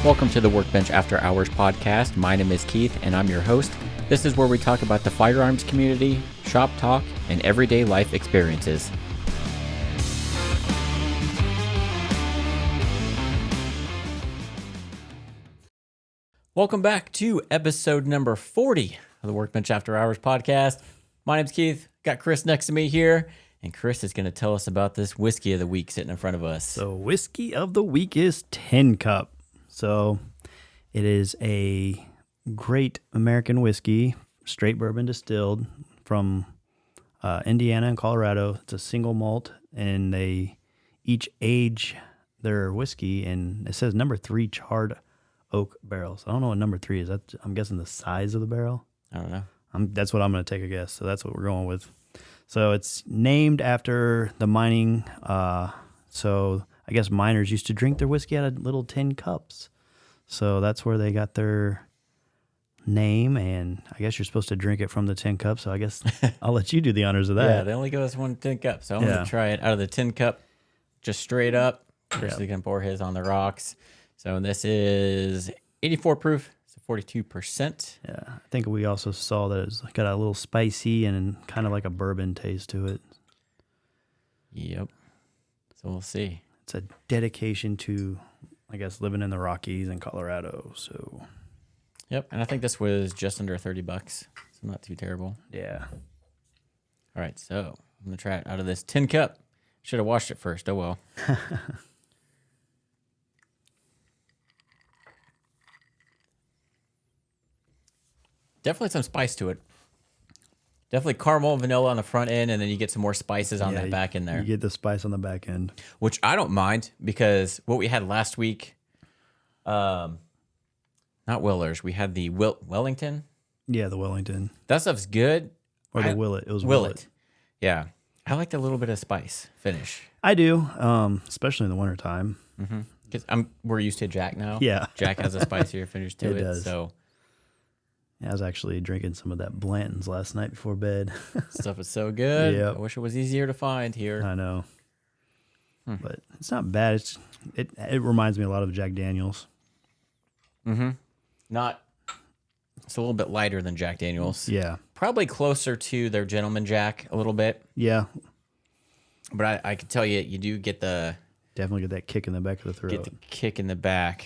Welcome to the Workbench After Hours podcast. My name is Keith, and I'm your host. This is where we talk about the firearms community, shop talk, and everyday life experiences. Welcome back to episode number 40 of the Workbench After Hours podcast. My name's Keith. Got Chris next to me here, and Chris is going to tell us about this whiskey of the week sitting in front of us. So whiskey of the week is Tin Cup. So it is a great American whiskey, straight bourbon distilled from Indiana and Colorado. It's a single malt, and they each age their whiskey, and it says number 3 charred oak barrels. I don't know what number 3 is. I'm guessing the size of the barrel. I don't know. That's what I'm going to take a guess. So that's what we're going with. So it's named after the mining. So I guess miners used to drink their whiskey out of little tin cups. So that's where they got their name. And I guess you're supposed to drink it from the tin cup. So I guess I'll let you do the honors of that. Yeah, they only give us one tin cup. So I'm going to try it out of the tin cup, just straight up. Chris is going to pour his on the rocks. So this is 84 proof. 42%. Yeah, I think we also saw that it's got a little spicy and kind of like a bourbon taste to it. Yep. So we'll see. It's a dedication to, I guess, living in the Rockies in Colorado. So. Yep, and I think this was just under $30, so not too terrible. Yeah. All right, so I'm gonna try it out of this tin cup. Should have washed it first. Oh well. Definitely some spice to it. Definitely caramel and vanilla on the front end, and then you get some more spices on that back end there. You get the spice on the back end. Which I don't mind, because what we had last week, not Willers, we had the Wellington. Yeah, the Wellington. That stuff's good. Or the Willet. It was Willet. Yeah. I like a little bit of spice finish. I do, especially in the wintertime. Mm-hmm. Because we're used to Jack now. Yeah. Jack has a spicier finish to it. Does. So. I was actually drinking some of that Blanton's last night before bed. Stuff is so good. Yep. I wish it was easier to find here. I know. But it's not bad. It reminds me a lot of Jack Daniels. Mm-hmm. It's a little bit lighter than Jack Daniels. Yeah. Probably closer to their Gentleman Jack a little bit. Yeah. But I can tell you, you do get definitely get that kick in the back of the throat. Get the kick in the back.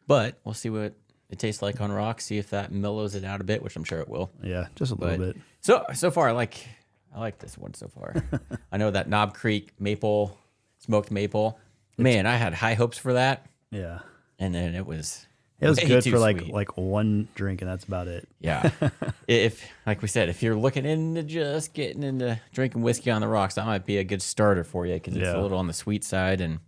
But we'll see what it tastes like on rock. See if that mellows it out a bit, which I'm sure it will. Yeah, just a little bit. So far, I like this one so far. I know that Knob Creek maple, smoked maple. Man, I had high hopes for that. Yeah, and then it was good for sweet. like one drink, and that's about it. Yeah, if like we said, if you're looking into just getting into drinking whiskey on the rocks, that might be a good starter for you, because it's a little on the sweet side and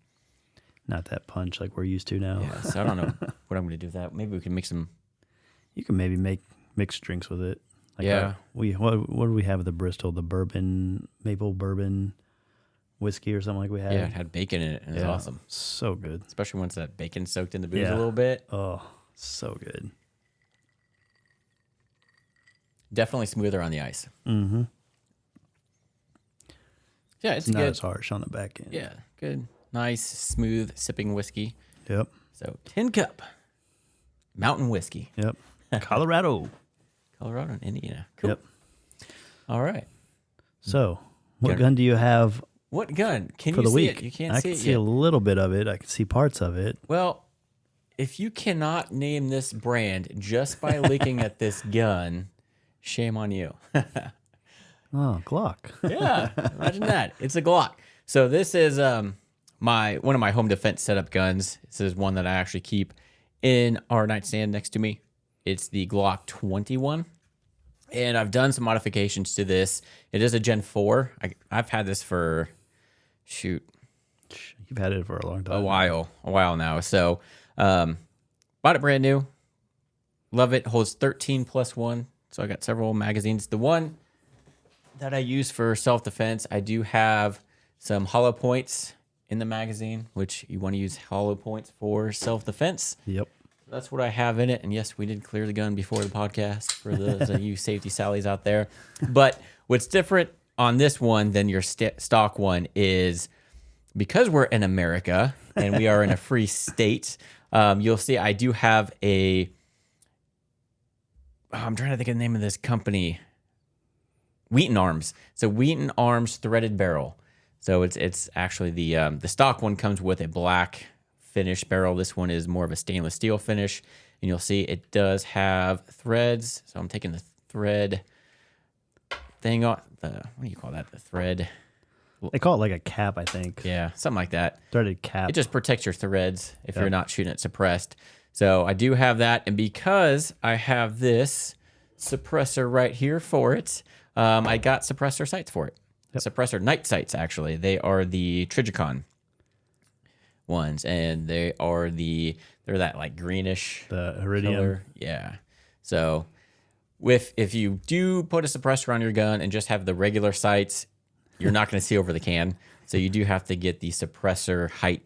not that punch like we're used to now. Yeah, so I don't know what I'm going to do with that. Maybe we can make some. You can maybe make mixed drinks with it. Like yeah. What do we have at the Bristol? The maple bourbon whiskey or something like we had. Yeah, it had bacon in it. And it was awesome. So good. Especially once that bacon soaked in the booze a little bit. Oh, so good. Definitely smoother on the ice. Mm-hmm. Yeah, it's not good. as harsh on the back end. Yeah, good. Nice, smooth sipping whiskey. Yep. So, Tin Cup. Mountain whiskey. Yep. Colorado and Indiana. Cool. Yep. All right. So, what gun do you have? What gun? Can for you the see week? it? You can't see it. I can see a little bit of it. I can see parts of it. Well, if you cannot name this brand just by looking at this gun, shame on you. Oh, Glock. Yeah, imagine that. It's a Glock. So this is one of my home defense setup guns. This is one that I actually keep in our nightstand next to me. It's the Glock 21. And I've done some modifications to this. It is a Gen 4. I've had this for, You've had it for a long time. A while now. So bought it brand new. Love it. Holds 13+1. So I got several magazines. The one that I use for self-defense, I do have some hollow points in the magazine, which you want to use hollow points for self-defense. Yep. That's what I have in it. And yes, we did clear the gun before the podcast for those of you safety Sallies out there. But what's different on this one than your stock one is, because we're in America, and we are in a free state. You'll see I do have I'm trying to think of the name of this company. Wheaton Arms. So Wheaton Arms threaded barrel. So it's actually the stock one comes with a black finish barrel. This one is more of a stainless steel finish, and you'll see it does have threads. So I'm taking the thread thing off. What do you call that? The thread. They call it like a cap, I think. Yeah, something like that. Threaded cap. It just protects your threads if you're not shooting it suppressed. So I do have that, and because I have this suppressor right here for it, I got suppressor sights for it. Suppressor night sights, actually. They are the Trigicon ones, and they're that like greenish the iridium color. Yeah. So if you do put a suppressor on your gun and just have the regular sights, you're not going to see over the can. So you do have to get the suppressor height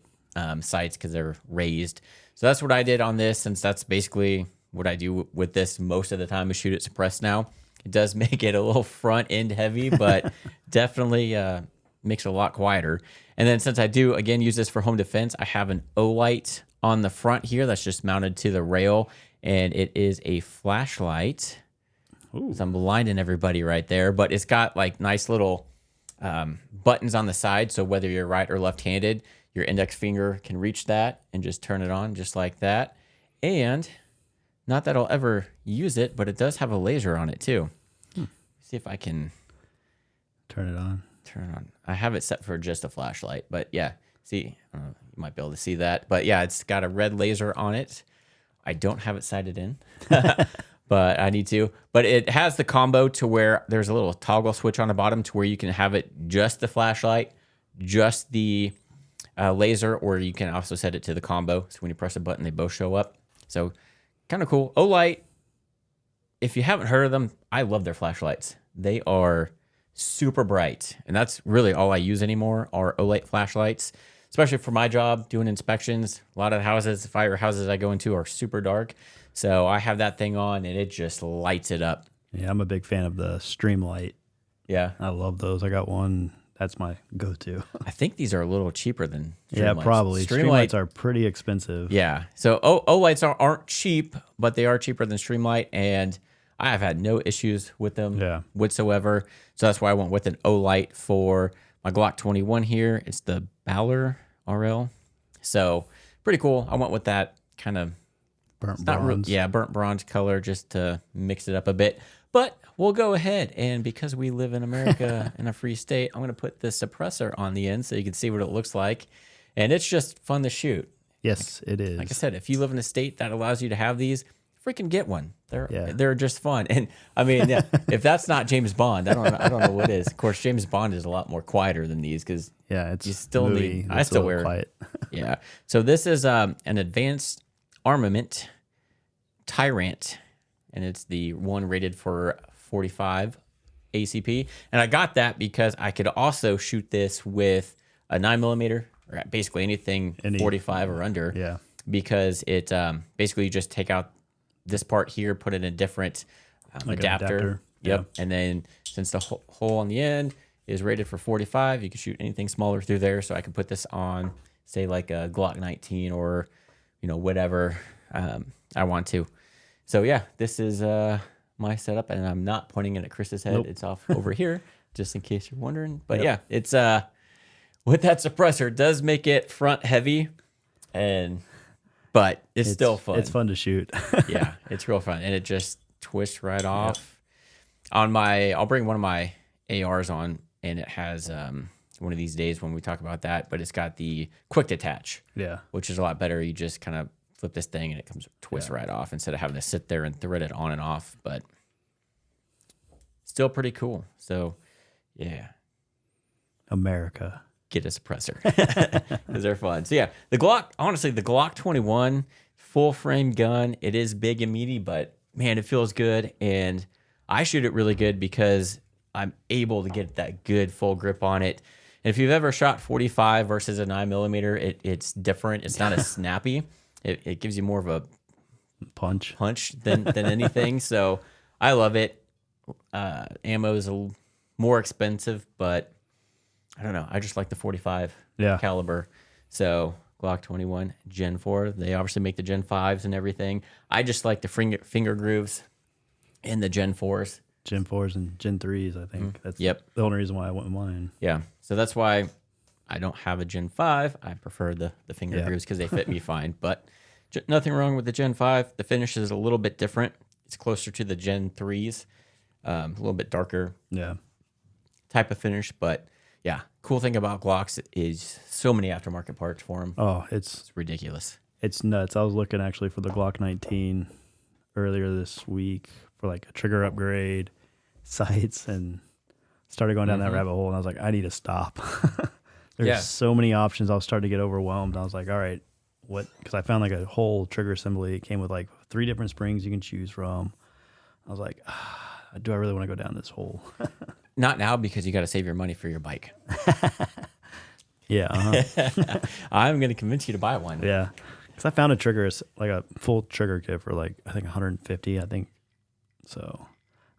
sights because they're raised. So that's what I did on this, since that's basically what I do with this most of the time, is shoot it suppressed now. It does make it a little front end heavy, but definitely makes it a lot quieter. And then since I do, again, use this for home defense, I have an O-light on the front here that's just mounted to the rail, and it is a flashlight. Ooh. So I'm blinding everybody right there, but it's got like nice little buttons on the side, so whether you're right or left-handed, your index finger can reach that and just turn it on just like that. And not that I'll ever use it, but it does have a laser on it too. See if I can turn it on. I have it set for just a flashlight, but yeah, see, I don't know, you might be able to see that, but yeah, it's got a red laser on it. I don't have it sighted in, but I need to. But it has the combo to where there's a little toggle switch on the bottom to where you can have it just the flashlight, just the laser, or you can also set it to the combo. So when you press a button, they both show up. So kind of cool. O-Light, if you haven't heard of them, I love their flashlights. They are super bright, and that's really all I use anymore are O-Light flashlights, especially for my job doing inspections. A lot of the houses, firehouses I go into are super dark, so I have that thing on, and it just lights it up. Yeah, I'm a big fan of the Streamlight. Yeah. I love those. I got one. That's my go-to. I think these are a little cheaper than Streamlights. Yeah, probably. Streamlights are pretty expensive. Yeah. So O-Lights aren't cheap, but they are cheaper than Streamlight, and I have had no issues with them whatsoever. So that's why I went with an O-Light for my Glock 21 here. It's the Balor RL. So pretty cool. I went with that kind of burnt bronze. Burnt bronze color just to mix it up a bit. But we'll go ahead, and because we live in America in a free state, I'm going to put the suppressor on the end so you can see what it looks like. And it's just fun to shoot. Yes, it is. Like I said, if you live in a state that allows you to have these, freaking get one. They're just fun. And I mean, yeah, if that's not James Bond, I don't know what is. Of course, James Bond is a lot more quieter than these because it's you still need. I still wear quiet. Yeah. So this is an advanced armament Tyrant, and it's the one rated for 45 ACP. And I got that because I could also shoot this with a 9mm or basically anything 45 or under. Yeah. Because it basically you just take out this part here, put it in a different adapter. Yep. Yeah. And then since the hole on the end is rated for 45, you can shoot anything smaller through there. So I can put this on, say, like a Glock 19 or, whatever I want to. So, yeah, this is my setup. And I'm not pointing it at Chris's head. Nope. It's off over here, just in case you're wondering. But, yeah, it's with that suppressor, it does make it front heavy. But it's still fun. It's fun to shoot. Yeah, it's real fun. And it just twists right off. Yep. I'll bring one of my ARs on, and it has one of these days when we talk about that, but it's got the quick detach. Yeah. Which is a lot better. You just kind of flip this thing and it twists right off instead of having to sit there and thread it on and off. But still pretty cool. So, yeah. America. Get a suppressor because they're fun. So yeah, the Glock 21 full frame gun, it is big and meaty, but man, it feels good. And I shoot it really good because I'm able to get that good full grip on it. And if you've ever shot 45 versus a 9mm, it's different. It's not as snappy. It gives you more of a punch than anything. So I love it. Ammo is more expensive, but I don't know. I just like the 45 caliber. So, Glock 21 Gen 4. They obviously make the Gen 5s and everything. I just like the finger grooves in the Gen 4s. Gen 4s and Gen 3s, I think. That's Yep. the only reason why I went with mine. Yeah. So that's why I don't have a Gen 5. I prefer the finger grooves because they fit me fine. But nothing wrong with the Gen 5. The finish is a little bit different. It's closer to the Gen 3s. A little bit darker type of finish. But yeah, cool thing about Glocks is so many aftermarket parts for them. Oh, It's ridiculous. It's nuts. I was looking actually for the Glock 19 earlier this week for like a trigger upgrade, sights, and started going down that rabbit hole. And I was like, I need to stop. There's so many options. I was starting to get overwhelmed. I was like, all right, what? Because I found like a whole trigger assembly. It came with like 3 different springs you can choose from. I was like, do I really want to go down this hole? Not now because you got to save your money for your bike. Yeah. I'm going to convince you to buy one. Yeah. Because I found a trigger, like a full trigger kit for like, I think 150, I think. So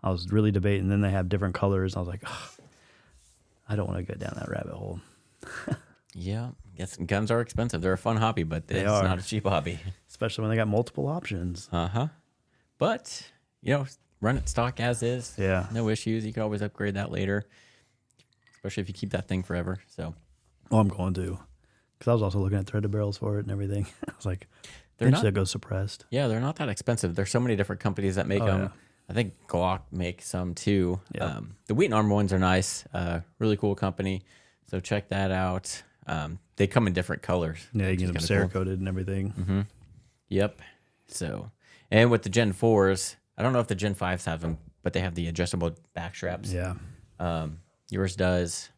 I was really debating. And then they have different colors. I was like, I don't want to go down that rabbit hole. Yeah. Yes, guns are expensive. They're a fun hobby, but it's not a cheap hobby. Especially when they got multiple options. But, run it stock as is. Yeah. No issues. You can always upgrade that later, especially if you keep that thing forever. So, I'm going to. Because I was also looking at threaded barrels for it and everything. I was like, eventually it goes suppressed. Yeah, they're not that expensive. There's so many different companies that make them. Yeah. I think Glock makes some too. Yep. The Wheat and Armor ones are nice. Really cool company. So check that out. They come in different colors. Yeah, you get them Cerakoted and everything. Mm-hmm. Yep. So, and with the Gen 4s, I don't know if the Gen 5s have them, but they have the adjustable back straps. Yeah. Yours does.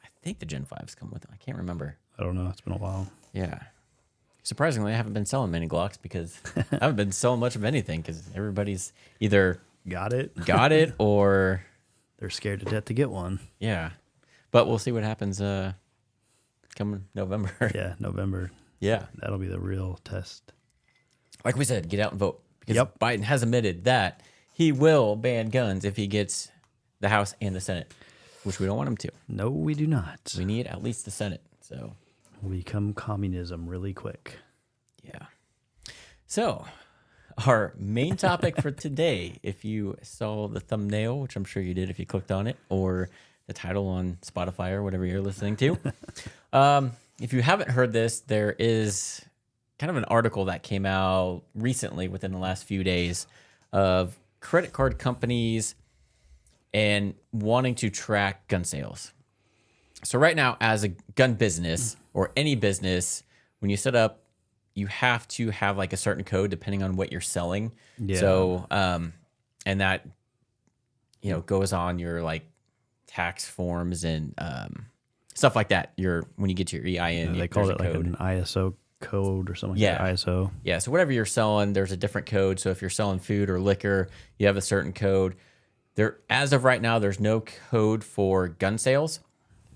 I think the Gen 5s come with them. I can't remember. I don't know. It's been a while. Yeah. Surprisingly, I haven't been selling many Glocks because I haven't been selling much of anything because everybody's either got it or they're scared to death to get one. Yeah. But we'll see what happens coming November. Yeah, November. Yeah. That'll be the real test. Like we said, get out and vote. Because Biden has admitted that he will ban guns if he gets the House and the Senate, which we don't want him to. No, we do not. We need at least the Senate. So we'll become communism really quick. Yeah. So our main topic for today, if you saw the thumbnail, which I'm sure you did if you clicked on it, or the title on Spotify or whatever you're listening to. If you haven't heard this, there is kind of an article that came out recently within the last few days of credit card companies and wanting to track gun sales. So right now, as a gun business or any business, when you set up, you have to have like a certain code depending on what you're selling. Yeah. So, and that, goes on your like tax forms and stuff like that. When you get to your EIN, they call it like an ISO code or something. Yeah. Like ISO. Yeah. So whatever you're selling, there's a different code. So if you're selling food or liquor, you have a certain code. There, as of right now, there's no code for gun sales.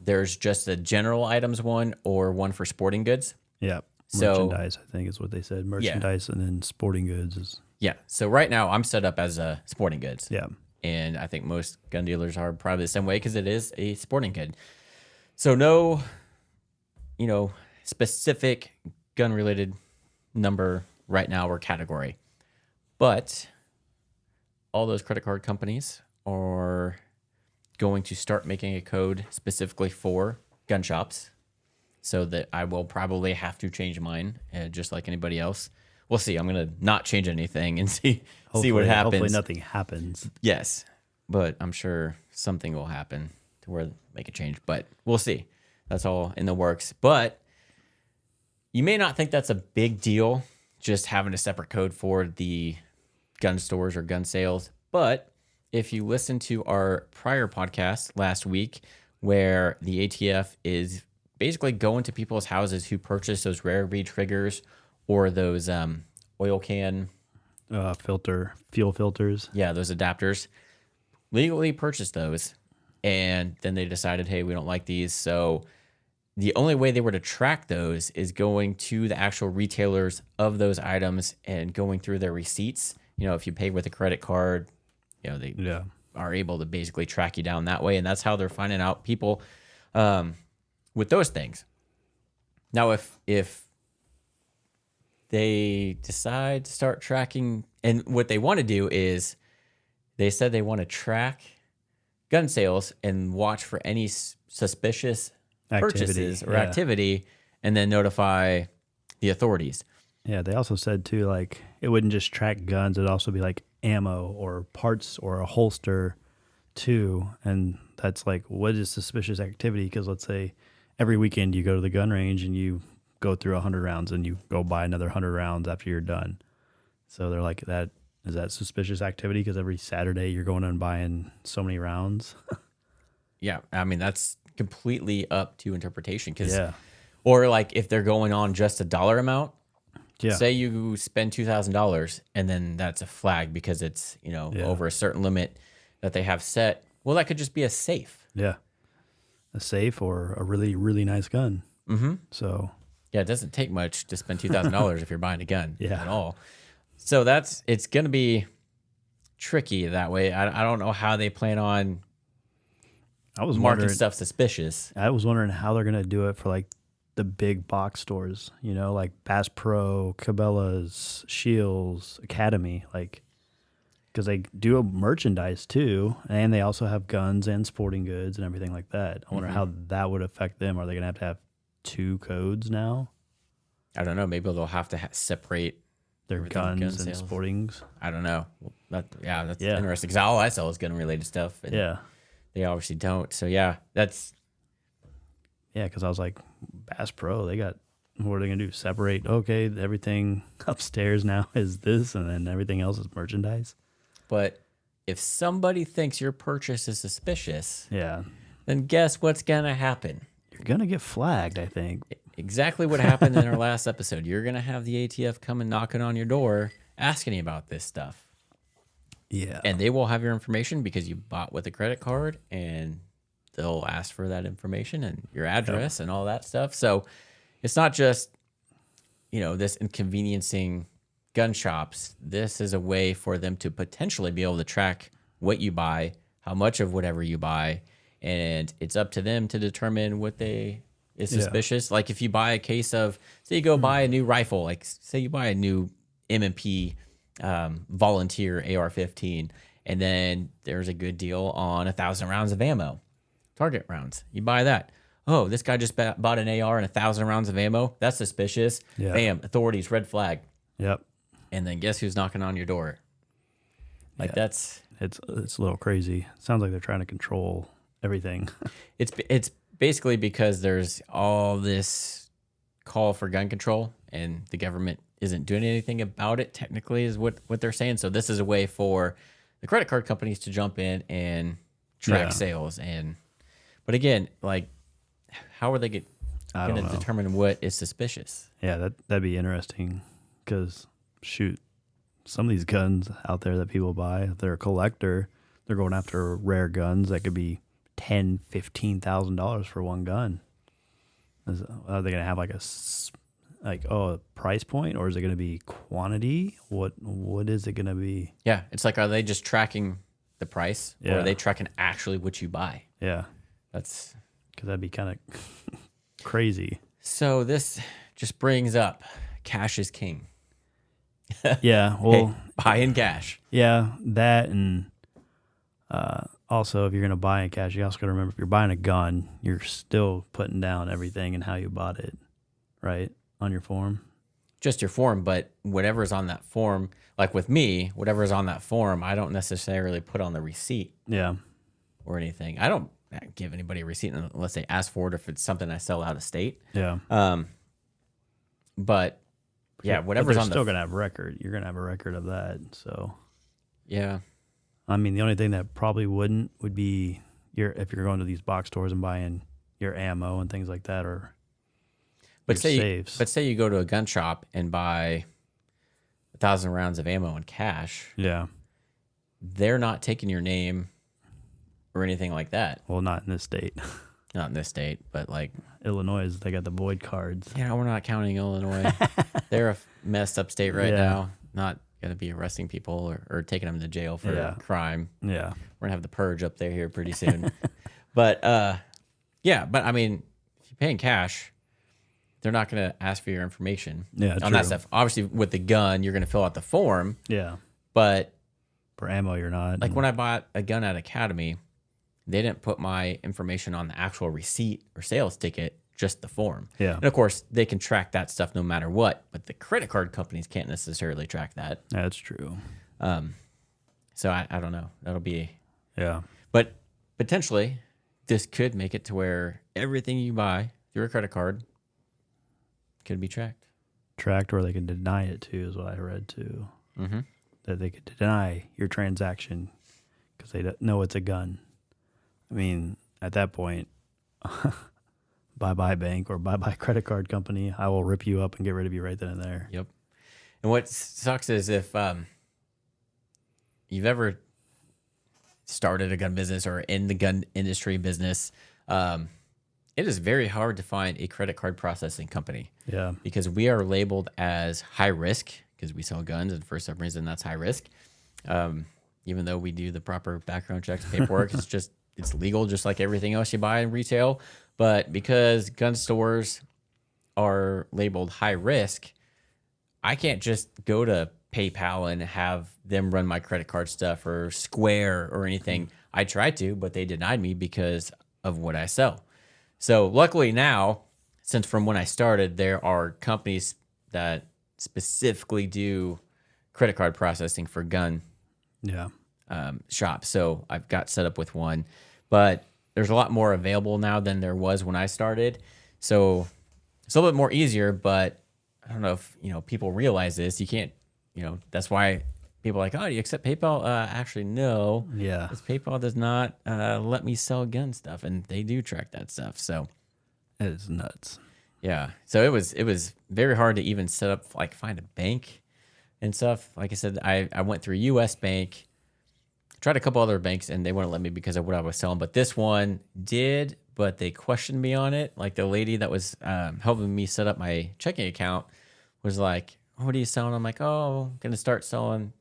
There's just a general items one or one for sporting goods. Yeah. Merchandise, I think is what they said. Merchandise and then sporting goods is. Yeah. So right now I'm set up as a sporting goods. Yeah. And I think most gun dealers are probably the same way because it is a sporting good. So no, specific gun related number right now or category. But all those credit card companies are going to start making a code specifically for gun shops, so that I will probably have to change mine, just like anybody else. We'll see. I'm going to not change anything and see what happens. Hopefully nothing happens. Yes, but I'm sure something will happen to where make a change, but we'll see. That's all in the works. But you may not think that's a big deal, just having a separate code for the gun stores or gun sales. But if you listen to our prior podcast last week, where the ATF is basically going to people's houses who purchase those rare breed triggers or those oil can fuel filters. Yeah, those adapters. Legally purchased those, and then they decided, hey, we don't like these. So the only way they were to track those is going to the actual retailers of those items and going through their receipts. If you pay with a credit card, they are able to basically track you down that way. And that's how they're finding out people with those things. Now, if they decide to start tracking. And what they want to do is they said they want to track gun sales and watch for any suspicious purchases or activity and then notify the authorities. Yeah, they also said too, like it wouldn't just track guns; it'd also be like ammo or parts or a holster too. And that's like, what is suspicious activity? Because let's say every weekend you go to the gun range and you go through 100 rounds and you go buy another 100 rounds after you're done. So they're like, that is that suspicious activity? Because every Saturday you're going and buying so many rounds. Yeah, I mean that's completely up to interpretation. Yeah. Or like if they're going on just a dollar amount. Yeah. Say you spend $2,000 and then that's a flag because it's, over a certain limit that they have set. Well, that could just be a safe. Yeah. A safe or a really, really nice gun. Mm-hmm. So. Yeah, it doesn't take much to spend $2,000 if you're buying a gun at all. So it's going to be tricky that way. I don't know how they plan on marking stuff suspicious. I was wondering how they're going to do it for like the big box stores, like Bass Pro, Cabela's, Shields, Academy, like, because they do a merchandise too, and they also have guns and sporting goods and everything like that. I wonder how that would affect them. Are they going to have 2 codes now? I don't know. Maybe they'll have to separate their guns and sportings. I don't know. That's interesting. Because all I sell is gun-related stuff. And they obviously don't. So that's. Yeah, because I was like, Bass Pro, what are they going to do? Separate, okay, everything upstairs now is this, and then everything else is merchandise? But if somebody thinks your purchase is suspicious, then guess what's going to happen? You're going to get flagged, I think. Exactly what happened in our last episode. You're going to have the ATF come and knocking on your door asking you about this stuff. Yeah. And they will have your information because you bought with a credit card, and they'll ask for that information and your address and all that stuff. So it's not just, this inconveniencing gun shops. This is a way for them to potentially be able to track what you buy, how much of whatever you buy, and it's up to them to determine what is suspicious. Like if you buy a case of, say you go buy a new rifle, like say you buy a new M&P Volunteer AR-15, and then there's a good deal on 1,000 rounds of ammo. Target rounds. You buy that. Oh, this guy just bought an AR and 1,000 rounds of ammo. That's suspicious. Yeah. Bam, authorities, red flag. Yep. And then guess who's knocking on your door? Like it's a little crazy. Sounds like they're trying to control everything. It's basically because there's all this call for gun control and the government isn't doing anything about it. Technically, is what they're saying. So this is a way for the credit card companies to jump in and track sales But again, like, how are they going to determine what is suspicious? Yeah, that'd be interesting because, shoot, some of these guns out there that people buy, if they're a collector, they're going after rare guns that could be $10,000, $15,000 for one gun. Are they going to have like a price point, or is it going to be quantity? What is it going to be? Yeah, it's like, are they just tracking the price, or are they tracking actually what you buy? Yeah. That's because that'd be kind of crazy. So this just brings up cash is king. Yeah, well, buy in cash. Yeah, that, and also if you're going to buy in cash, you also got to remember if you're buying a gun, you're still putting down everything and how you bought it, right, on your form. Just your form, but whatever's on that form, like with me, whatever's on that form, I don't necessarily put on the receipt. Yeah. Or anything. I don't give anybody a receipt unless they ask for it, if it's something I sell out of state. Yeah. But yeah, whatever's on still gonna have a record. You're gonna have a record of that. So yeah. I mean, the only thing that probably would be if you're going to these box stores and buying your ammo and things like that, or say you go to a gun shop and buy 1,000 rounds of ammo in cash. Yeah. They're not taking your name or anything like that. Well, not in this state. Not in this state, but like Illinois, they got the Boyd cards. Yeah, we're not counting Illinois. They're a messed up state right now. Not going to be arresting people or taking them to jail for crime. Yeah. We're going to have the purge up there here pretty soon. But I mean, if you're paying cash, they're not going to ask for your information on true. that stuff. Obviously, with the gun, you're going to fill out the form. Yeah. But for ammo, you're not. Like when I bought a gun at Academy, they didn't put my information on the actual receipt or sales ticket, just the form. Yeah. And of course, they can track that stuff no matter what, but the credit card companies can't necessarily track that. That's true. So I don't know. That'll be... Yeah. But potentially, this could make it to where everything you buy through a credit card could be tracked. Tracked, or they can deny it too, is what I read too. Mm-hmm. That they could deny your transaction because they don't know it's a gun. I mean, at that point, bye-bye bank or bye-bye credit card company. I will rip you up and get rid of you right then and there. Yep. And what sucks is if you've ever started a gun business or in the gun industry business, it is very hard to find a credit card processing company. Yeah. Because we are labeled as high risk because we sell guns, and for some reason that's high risk. Even though we do the proper background checks, paperwork, it's legal just like everything else you buy in retail. But because gun stores are labeled high risk, I can't just go to PayPal and have them run my credit card stuff or Square or anything. I tried to, but they denied me because of what I sell. So luckily now, since from when I started, there are companies that specifically do credit card processing for gun shops. So I've got set up with one, but there's a lot more available now than there was when I started. So it's a little bit more easier, but I don't know if, people realize this. You can't, that's why people are like, oh, do you accept PayPal? Actually, no. Yeah. Because PayPal does not let me sell gun stuff, and they do track that stuff. So it is nuts. Yeah. So it was very hard to even set up, like find a bank and stuff. Like I said, I went through US Bank, tried a couple other banks, and they wouldn't let me because of what I was selling. But this one did, but they questioned me on it. Like the lady that was helping me set up my checking account was like, what are you selling? I'm like, oh, I'm going to start selling,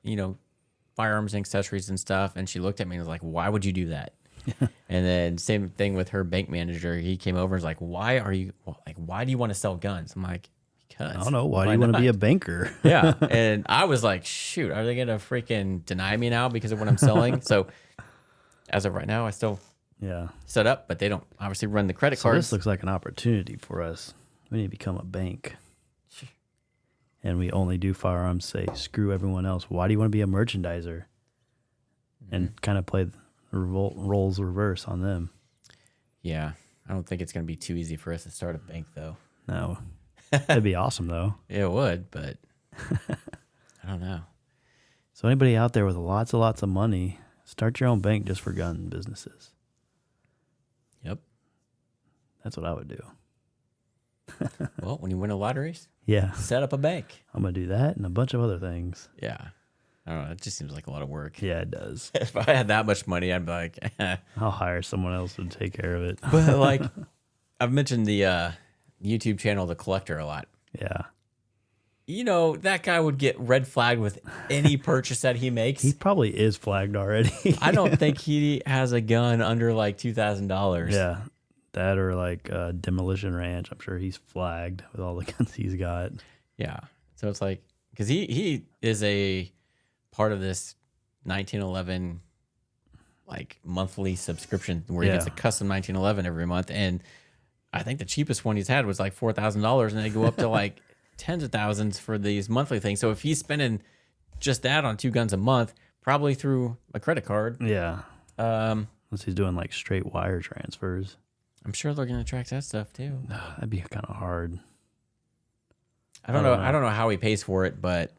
firearms and accessories and stuff. And she looked at me and was like, why would you do that? And then same thing with her bank manager. He came over and was like, why do you want to sell guns? I'm like, because. I don't know. Why do you want to be a banker? Yeah. And I was like, shoot, are they going to freaking deny me now because of what I'm selling? So as of right now, I still set up, but they don't obviously run the credit cards. This looks like an opportunity for us. We need to become a bank. And we only do firearms, say, screw everyone else. Why do you want to be a merchandiser? And kind of play the roles reverse on them. Yeah. I don't think it's going to be too easy for us to start a bank, though. No. That'd be awesome, though. It would, but I don't know. So anybody out there with lots of money, start your own bank just for gun businesses. Yep. That's what I would do. Well, when you win a lottery, set up a bank. I'm going to do that and a bunch of other things. Yeah. I don't know. It just seems like a lot of work. Yeah, it does. If I had that much money, I'd be like, I'll hire someone else to take care of it. But like, I've mentioned the YouTube channel, The Collector, a lot. Yeah. That guy would get red flagged with any purchase that he makes. He probably is flagged already. I don't think he has a gun under like $2,000. Yeah. That or like Demolition Ranch. I'm sure he's flagged with all the guns he's got. Yeah. So it's like, because he is a part of this 1911 like monthly subscription where he gets a custom 1911 every month. And I think the cheapest one he's had was like $4,000, and they go up to like tens of thousands for these monthly things. So if he's spending just that on 2 guns a month, probably through a credit card. Yeah. Unless he's doing like straight wire transfers. I'm sure they're going to track that stuff too. That'd be kind of hard. I don't know. I don't know how he pays for it, but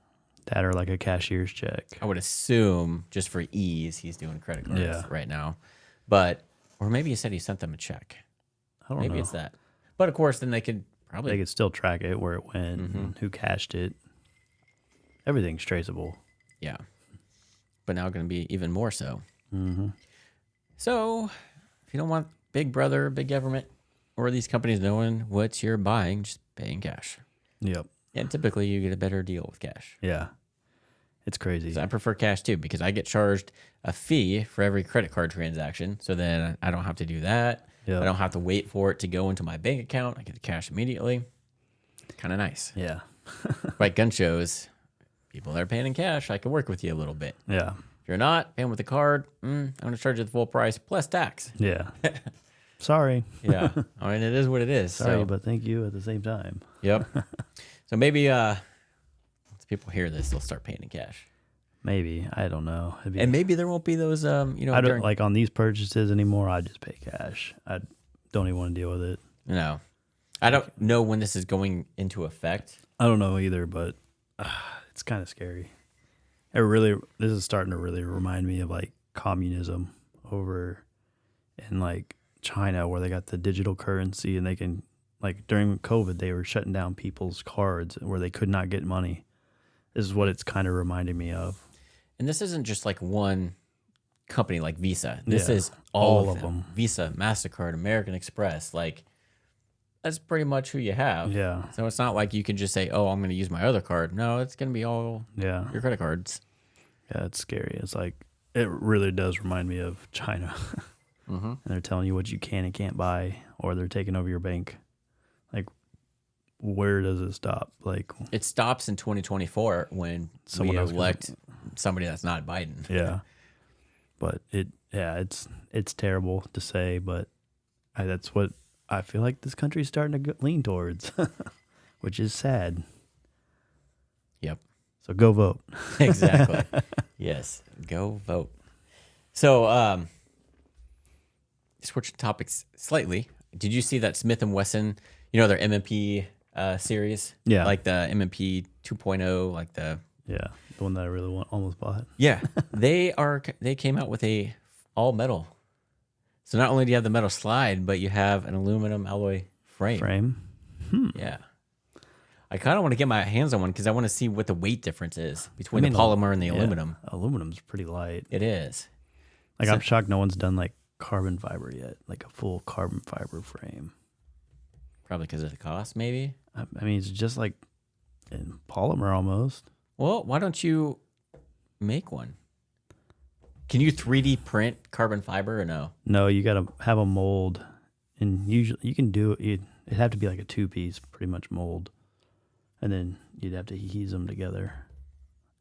that or like a cashier's check. I would assume just for ease, he's doing credit cards right now. But, or maybe he said he sent them a check. I don't know. Maybe it's that. But of course, then they could probably. They could still track it, where it went, and who cashed it. Everything's traceable. Yeah. But now going to be even more so. Mm-hmm. So if you don't want big brother, big government, or these companies knowing what you're buying, just pay in cash. Yep. And typically you get a better deal with cash. Yeah. It's crazy. So I prefer cash too, because I get charged a fee for every credit card transaction. So then I don't have to do that. Yep. I don't have to wait for it to go into my bank account. I get the cash immediately. kind of nice. Yeah. Like gun shows, people that are paying in cash, I can work with you a little bit. Yeah. If you're not paying with a card, I'm going to charge you the full price plus tax. Yeah. Sorry. Yeah. I mean, it is what it is. Sorry, so. but thank you at the same time. Yep. So maybe once people hear this, they'll start paying in cash. Maybe. I don't know. And maybe there won't be those, I don't like on these purchases anymore. I just pay cash. I don't even want to deal with it. No. I don't know when this is going into effect. I don't know either, but it's kind of scary. This is starting to really remind me of like communism over in like China, where they got the digital currency and they can, like during COVID, they were shutting down people's cards where they could not get money. This is what it's kind of reminding me of. And this isn't just like one company like Visa. This is all of them. Visa, MasterCard, American Express. Like, that's pretty much who you have. Yeah. So it's not like you can just say, oh, I'm going to use my other card. No, it's going to be all your credit cards. Yeah, it's scary. It's like, it really does remind me of China. And they're telling you what you can and can't buy, or they're taking over your bank. Like, where does it stop? Like, it stops in 2024 when we elect somebody that's not Biden. Yeah. But it's terrible to say, but that's what I feel like this country's starting to lean towards, which is sad. Yep. So go vote. Exactly. Yes. Go vote. So, switching topics slightly. Did you see that Smith and Wesson, their M&P series? Yeah. Like the M&P 2.0, like the... Yeah, the one that I really almost bought. Yeah. They came out with a all metal. So not only do you have the metal slide, but you have an aluminum alloy frame. Yeah. I kind of want to get my hands on one because I want to see what the weight difference is between the polymer and the aluminum. Aluminum's pretty light. It is. Like, I'm shocked no one's done like carbon fiber yet, like a full carbon fiber frame. Probably because of the cost, maybe. I mean, it's just like in polymer almost. Well, why don't you make one? Can you 3D print carbon fiber or no? No, you got to have a mold, and usually you can do it. It'd have to be like a 2-piece, pretty much mold, and then you'd have to adhese them together.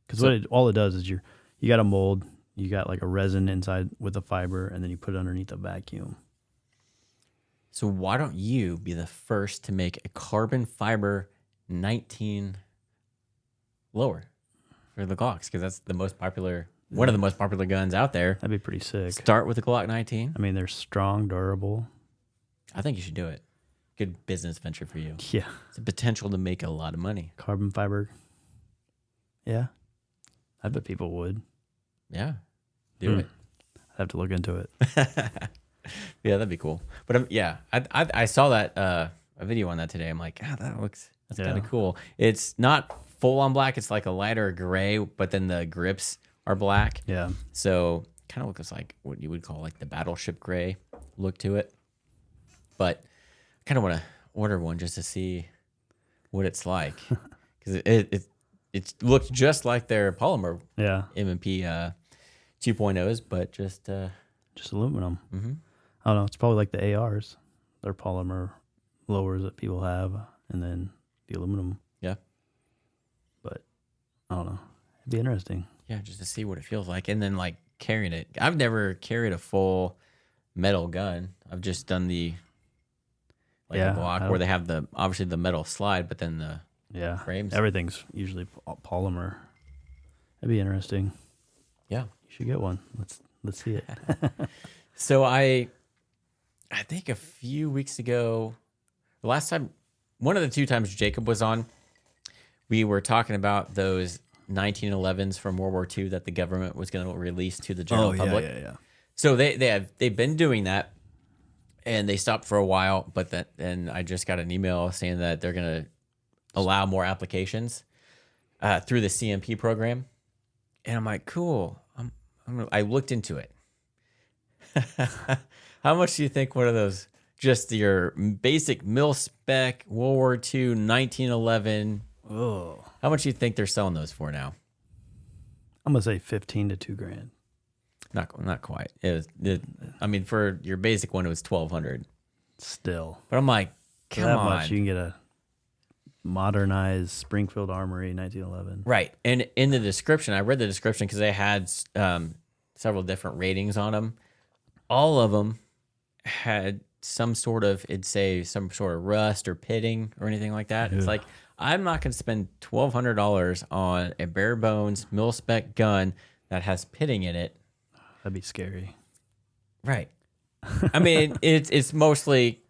Because all it does is you got a mold, you got like a resin inside with a fiber, and then you put it underneath a vacuum. So why don't you be the first to make a carbon fiber 19 lower for the Glocks? Because that's the most popular, one of the most popular guns out there. That'd be pretty sick. Start with the Glock 19. I mean, they're strong, durable. I think you should do it. Good business venture for you. Yeah. It's a potential to make a lot of money. Carbon fiber. Yeah. I bet people would. Yeah. Do it. I'd have to look into it. Yeah, that'd be cool. But I saw that a video on that today. I'm like, that's kind of cool. It's not full on black. It's like a lighter gray, but then the grips are black. Yeah. So kind of looks like what you would call like the battleship gray look to it. But I kind of want to order one just to see what it's like, because it looks just like their polymer M&P 2.0s, but just aluminum. I don't know. It's probably like the ARs. They're polymer lowers that people have, and then the aluminum. Yeah. But I don't know. It'd be interesting. Yeah, just to see what it feels like, and then like carrying it. I've never carried a full metal gun. I've just done the a Glock where they have obviously the metal slide, but then the frames. Everything's usually polymer. It'd be interesting. Yeah, you should get one. Let's see it. So I think a few weeks ago, the last time, one of the 2 times Jacob was on, we were talking about those 1911s from World War II that the government was going to release to the general public. Yeah. So they've been doing that, and they stopped for a while, but and I just got an email saying that they're going to allow more applications through the CMP program, and I'm like, cool. I looked into it. How much do you think one of those, just your basic mil spec World War II 1911? Oh, how much do you think they're selling those for now? I'm gonna say $15,000 to $2,000. Not quite. I mean, for your basic one, it was $1,200. Still, but I'm like, come on, much you can get a modernized Springfield Armory 1911. Right. And in the description, I read the description because they had several different ratings on them. All of them had some sort of, it'd say some sort of rust or pitting or anything like that. It's like, I'm not going to spend $1,200 on a bare bones mil-spec gun that has pitting in it. That'd be scary. Right. I mean, it's mostly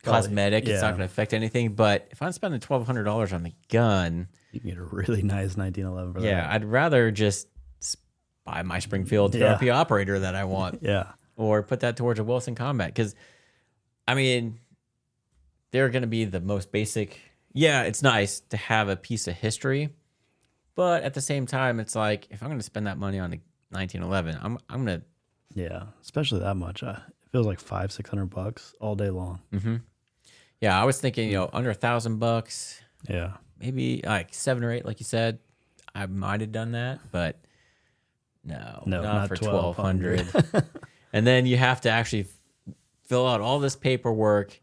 cosmetic. Yeah. It's not going to affect anything. But if I'm spending $1,200 on the gun, you can get a really nice 1911 for that. yeah, I'd rather just buy my Springfield therapy operator that I want. Yeah. Or put that towards a Wilson Combat. Because, I mean, they're going to be the most basic. Yeah, it's nice to have a piece of history. But at the same time, it's like, if I'm going to spend that money on the 1911, I'm going to. Yeah, especially that much. It feels like $500-600 all day long. Mm-hmm. Yeah, I was thinking, under $1,000. Yeah. Maybe like 7 or 8, like you said. I might have done that, but no, not for 1,200. And then you have to actually fill out all this paperwork,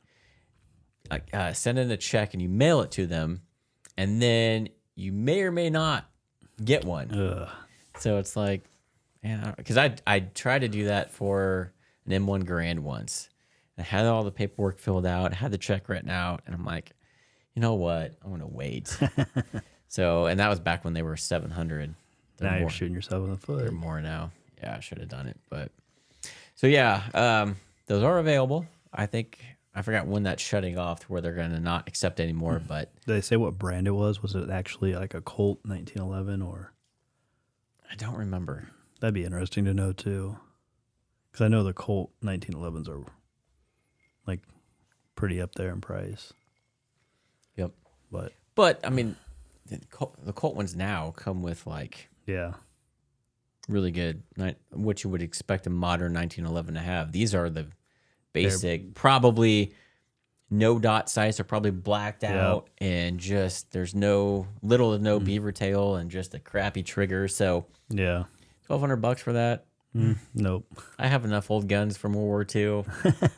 send in a check, and you mail it to them, and then you may or may not get one. Ugh. So it's like, yeah, because I tried to do that for an M1 Garand once. I had all the paperwork filled out, had the check written out, and I'm like, you know what? I'm gonna wait. So, and that was back when they were 700. Now you're shooting yourself in the foot. They're more now. Yeah, I should have done it, but so yeah, those are available. I think I forgot when that's shutting off to where they're gonna not accept anymore. But did they say what brand it was? Was it actually like a Colt 1911 or? I don't remember. That'd be interesting to know too, because I know the Colt 1911s are like pretty up there in price. Yep. But I mean, the Colt ones now come with like really good, what you would expect a modern 1911 to have. These are the basic, probably no dot sights are probably blacked out, and just there's little to no beaver tail and just a crappy trigger. So yeah. $1,200 for that. Nope. I have enough old guns from World War II.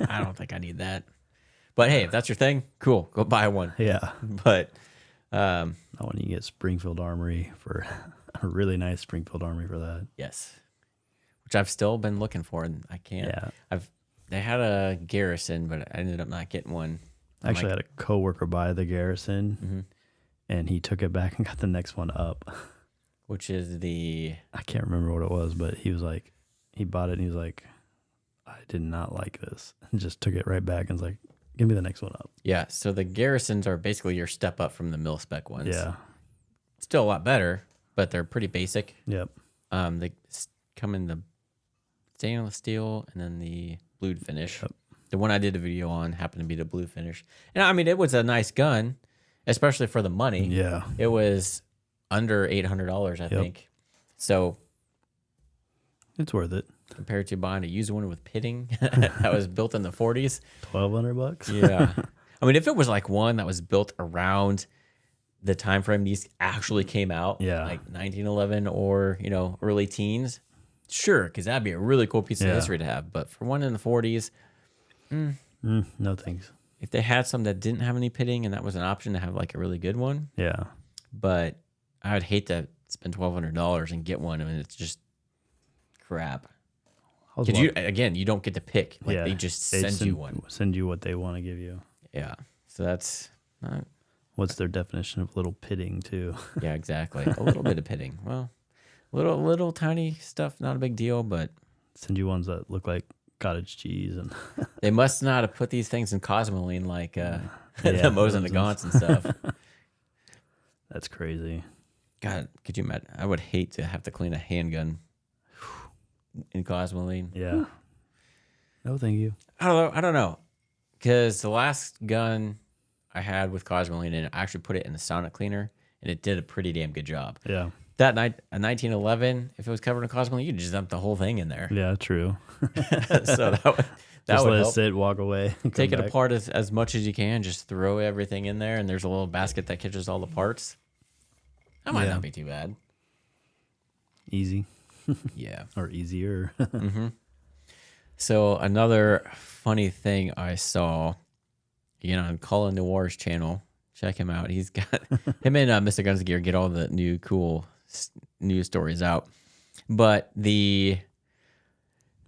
I don't think I need that. But hey, if that's your thing, cool. Go buy one. Yeah. But not when you get Springfield Armory for a really nice Springfield Armory for that. Yes. Which I've still been looking for, and I can't. Yeah. They had a Garrison, but I ended up not getting one. I actually had a coworker buy the Garrison, and he took it back and got the next one up. Which is I can't remember what it was, but he was like, he bought it and he was like, I did not like this. And just took it right back and was like, give me the next one up. Yeah, so the Garrisons are basically your step up from the mil-spec ones. Yeah. Still a lot better, but they're pretty basic. Yep. They come in the stainless steel and then the blued finish. Yep. The one I did a video on happened to be the blue finish. And I mean, it was a nice gun, especially for the money. Yeah. It was under $800, I think. So it's worth it compared to buying a used one with pitting that was built in the 40s. $1,200. Yeah. I mean, if it was like one that was built around the time frame these actually came out, like 1911 or, early teens, sure, because that'd be a really cool piece of history to have. But for one in the 40s, no thanks. If they had some that didn't have any pitting and that was an option to have like a really good one. Yeah. But I would hate to spend $1,200 and get one, and it's just crap. Because you don't get to pick. Like they just send you one. Send you what they want to give you. Yeah. So that's not. What's their definition of little pitting too? Yeah, exactly. A little bit of pitting. Well, little tiny stuff, not a big deal, but send you ones that look like cottage cheese, and they must not have put these things in Cosmoline like the Mo's and the Gaunts and stuff. That's crazy. God, could you imagine? I would hate to have to clean a handgun in Cosmoline. Yeah. No, thank you. I don't know. Because the last gun I had with Cosmoline in it, I actually put it in the sonic cleaner, and it did a pretty damn good job. Yeah. That night, a 1911, if it was covered in Cosmoline, you could just dump the whole thing in there. Yeah, true. So that would let help. It sit, walk away. Take it apart as much as you can. Just throw everything in there, and there's a little basket that catches all the parts. That might not be too bad. Easy. Yeah. Or easier. So another funny thing I saw, on Colin Noir's channel, Check him out. He's got him and Mr. Guns Gear get all the new cool news stories out. But there's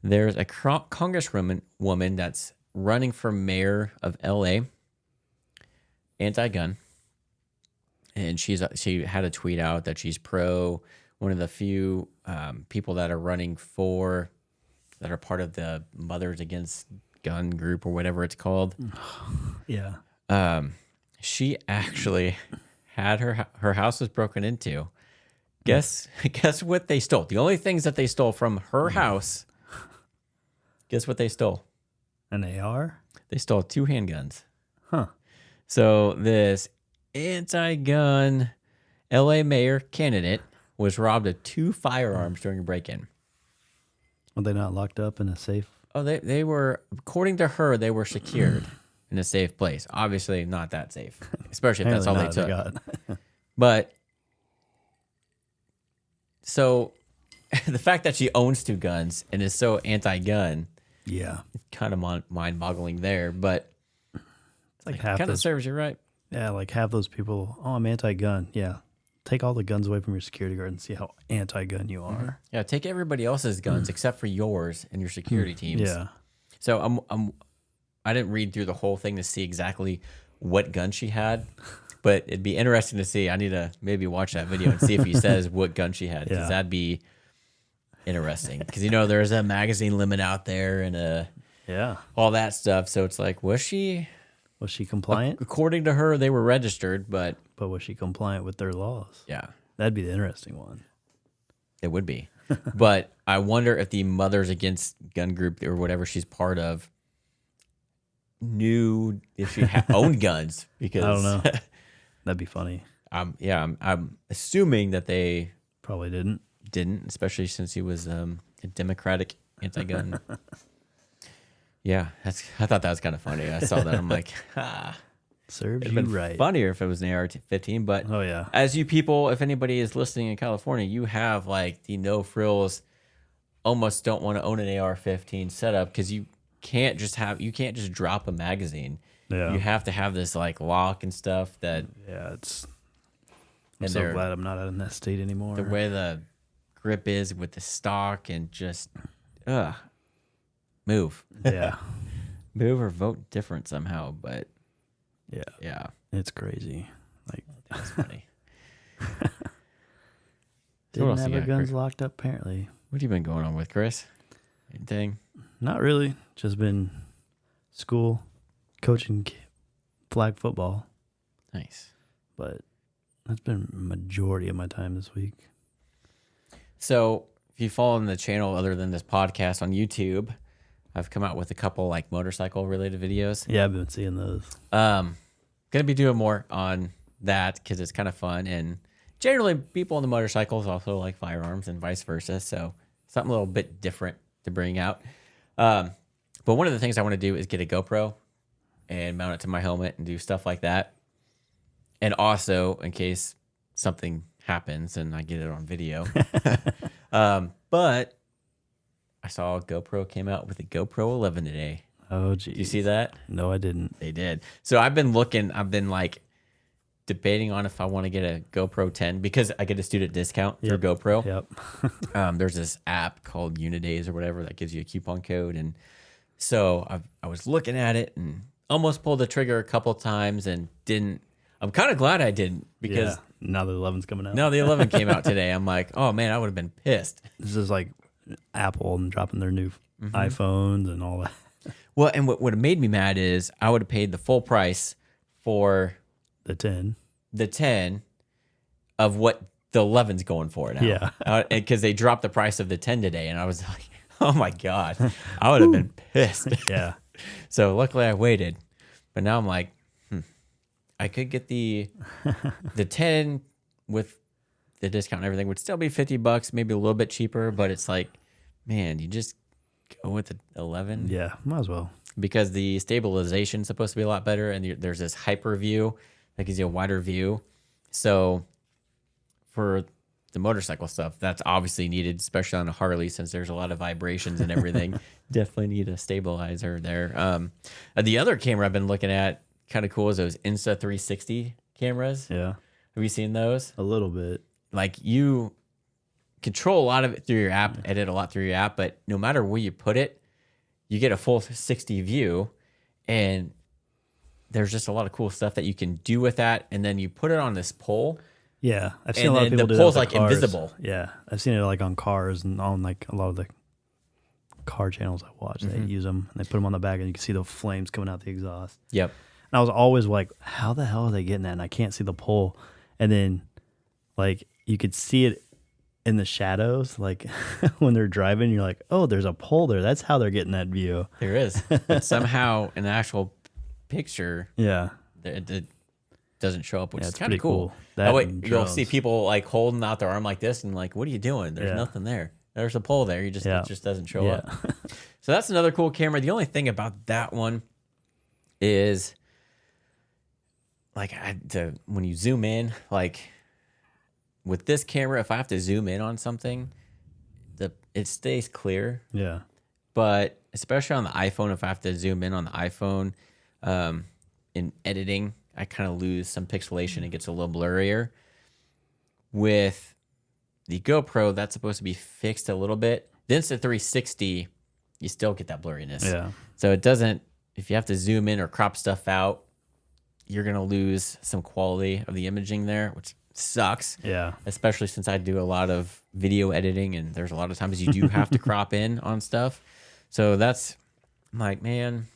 a congresswoman that's running for mayor of LA, anti-gun, and she had a tweet out that she's pro one of the few people that are running that are part of the Mothers Against Gun group or whatever it's called. Yeah. She actually had her house was broken into. Guess what they stole? The only things that they stole from her house. Guess what they stole? An AR? They stole 2 handguns. Huh. So this anti-gun LA mayor candidate was robbed of 2 firearms during a break-in. Were they not locked up in a safe? Oh, they were, according to her, they were secured in a safe place. Obviously not that safe, especially if that's all they took. But so the fact that she owns 2 guns and is so anti-gun, yeah, kind of mind-boggling there. But it's like half kind of serves you right. Yeah, like half those people. Oh, I'm anti-gun. Yeah, take all the guns away from your security guard and see how anti-gun you are. Yeah, take everybody else's guns except for yours and your security teams. Yeah. So I didn't read through the whole thing to see exactly what gun she had, but it'd be interesting to see. I need to maybe watch that video and see if he says what gun she had, because that'd be interesting. Because there's a magazine limit out there and all that stuff. So it's like, was she compliant? According to her, they were registered, but was she compliant with their laws? Yeah, that'd be the interesting one. It would be. But I wonder if the Mothers Against Gun group or whatever she's part of knew if she owned guns, because I don't know. That'd be funny. I'm assuming that they probably didn't, especially since he was a Democratic anti-gun. Yeah, I thought that was kind of funny. I saw that. I'm like, serves it'd you been right. funnier if it was an AR-15. But oh yeah, as you people, if anybody is listening in California, you have like the no frills, almost don't want to own an AR-15 setup, because you can't just drop a magazine. Yeah, you have to have this like lock and stuff. I'm so glad I'm not in that state anymore. The way the grip is with the stock, and just move. Yeah. Move or vote different somehow. But yeah, it's crazy. Like, that's funny. Didn't have our guns locked up, apparently. What have you been going on with, Chris? Anything? Not really. Just been school, coaching flag football. Nice. But that's been majority of my time this week. So if you follow the channel other than this podcast on YouTube, I've come out with a couple like motorcycle related videos. Yeah, I've been seeing those. Gonna be doing more on that because it's kind of fun, and generally people on the motorcycles also like firearms and vice versa. So something a little bit different to bring out. But one of the things I want to do is get a GoPro and mount it to my helmet and do stuff like that. And also, in case something happens and I get it on video. But I saw GoPro came out with a GoPro 11 today. Oh, geez. Did you see that? No, I didn't. They did. So I've been like debating on if I want to get a GoPro 10 because I get a student discount through GoPro. Yep. There's this app called Unidays or whatever that gives you a coupon code. And so I was looking at it and almost pulled the trigger a couple times and didn't. I'm kind of glad I didn't, because now the 11's coming out. Now the 11 came out today. I'm like, oh man, I would have been pissed. This is like Apple and dropping their new iPhones and all that. Well, and what made me mad is I would have paid the full price for the 10 of what the 11's going for now. Yeah. Because they dropped the price of the 10 today, and I was like, oh my God, I would have been pissed. Yeah. So luckily I waited, but now I'm like, I could get the 10 with the discount and everything would still be $50, maybe a little bit cheaper, but it's like, man, you just go with the 11. Yeah, might as well. Because the stabilization is supposed to be a lot better, and there's this hyper view that gives you a wider view. So for the motorcycle stuff, that's obviously needed, especially on a Harley, since there's a lot of vibrations and everything. Definitely need a stabilizer there. The other camera I've been looking at, kind of cool is those Insta360 cameras. Yeah. Have you seen those? A little bit. Like you control a lot of it through your app, edit a lot through your app, but no matter where you put it, you get a full 60 view, and there's just a lot of cool stuff that you can do with that. And then you put it on this pole. Yeah, I've seen And a lot of then people the do that pole's with like cars. invisible. Yeah, I've seen it like on cars and on like a lot of the car channels I watch. They use them and they put them on the back, and you can see the flames coming out the exhaust. Yep. And I was always like, how the hell are they getting that? And I can't see the pole. And then like you could see it in the shadows, like when they're driving, you're like, oh, there's a pole there. That's how they're getting that view. There is. But somehow in the actual picture, Yeah. it doesn't show up, which is It's kind of pretty cool. That Way, and you'll see drones. people like holding out their arm like this and like, what are you doing? There's Yeah. nothing there. There's a pole there. It just doesn't show Yeah. up. So that's another cool camera. The only thing about that one is like when you zoom in, like with this camera, if I have to zoom in on something, it stays clear. Yeah. But especially on the iPhone, if I have to zoom in on the iPhone in editing, I kind of lose some pixelation. It gets a little blurrier. With the GoPro, that's supposed to be fixed a little bit. The Insta360, you still get that blurriness. Yeah. So it doesn't, if you have to zoom in or crop stuff out, you're going to lose some quality of the imaging there, which sucks. Yeah. Especially since I do a lot of video editing, and there's a lot of times you do have to crop in on stuff. So I'm like, man,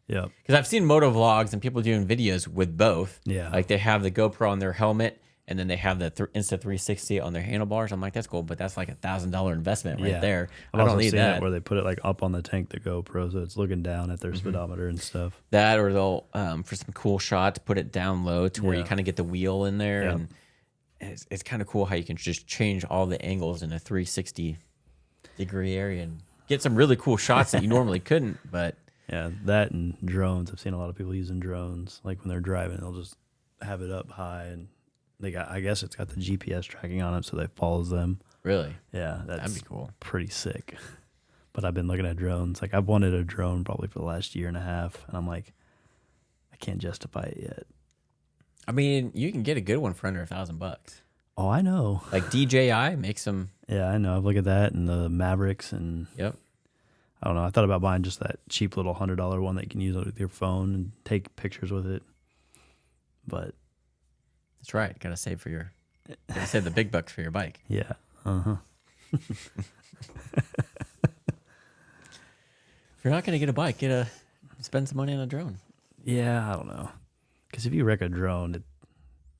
Yeah. because I've seen moto vlogs and people doing videos with both. Yeah. Like they have the GoPro on their helmet, and then they have the Insta360 on their handlebars. I'm like, that's cool, but that's like $1,000 investment right there. I've I don't also need seen that. it where they put it like up on the tank, the GoPro, so it's looking down at their speedometer and stuff. That, or they'll for some cool shots put it down low to where you Yeah. kind of get the wheel in there, Yeah. and it's kind of cool how you can just change all the angles in a 360-degree area and get some really cool shots that you normally couldn't. But Yeah, that and drones. I've seen a lot of people using drones. Like when they're driving, they'll just have it up high, and I guess it's got the GPS tracking on it, so it follows them. really, Yeah, that'd that's be cool. pretty sick. But I've been looking at drones. Like I've wanted a drone probably for the last year and a half, and I'm like, I can't justify it yet. I mean, you can get a good one for under $1,000. Oh, I know. Like DJI makes them. Yeah, I know. I've looked at that and the Mavericks, and Yep. I don't know. I thought about buying just that cheap little $100 one that you can use with your phone and take pictures with it. But That's right. Gotta save the big bucks for your bike. yeah, uh-huh. If you're not gonna get a bike, spend some money on a drone. Yeah, I don't know. Because if you wreck a drone,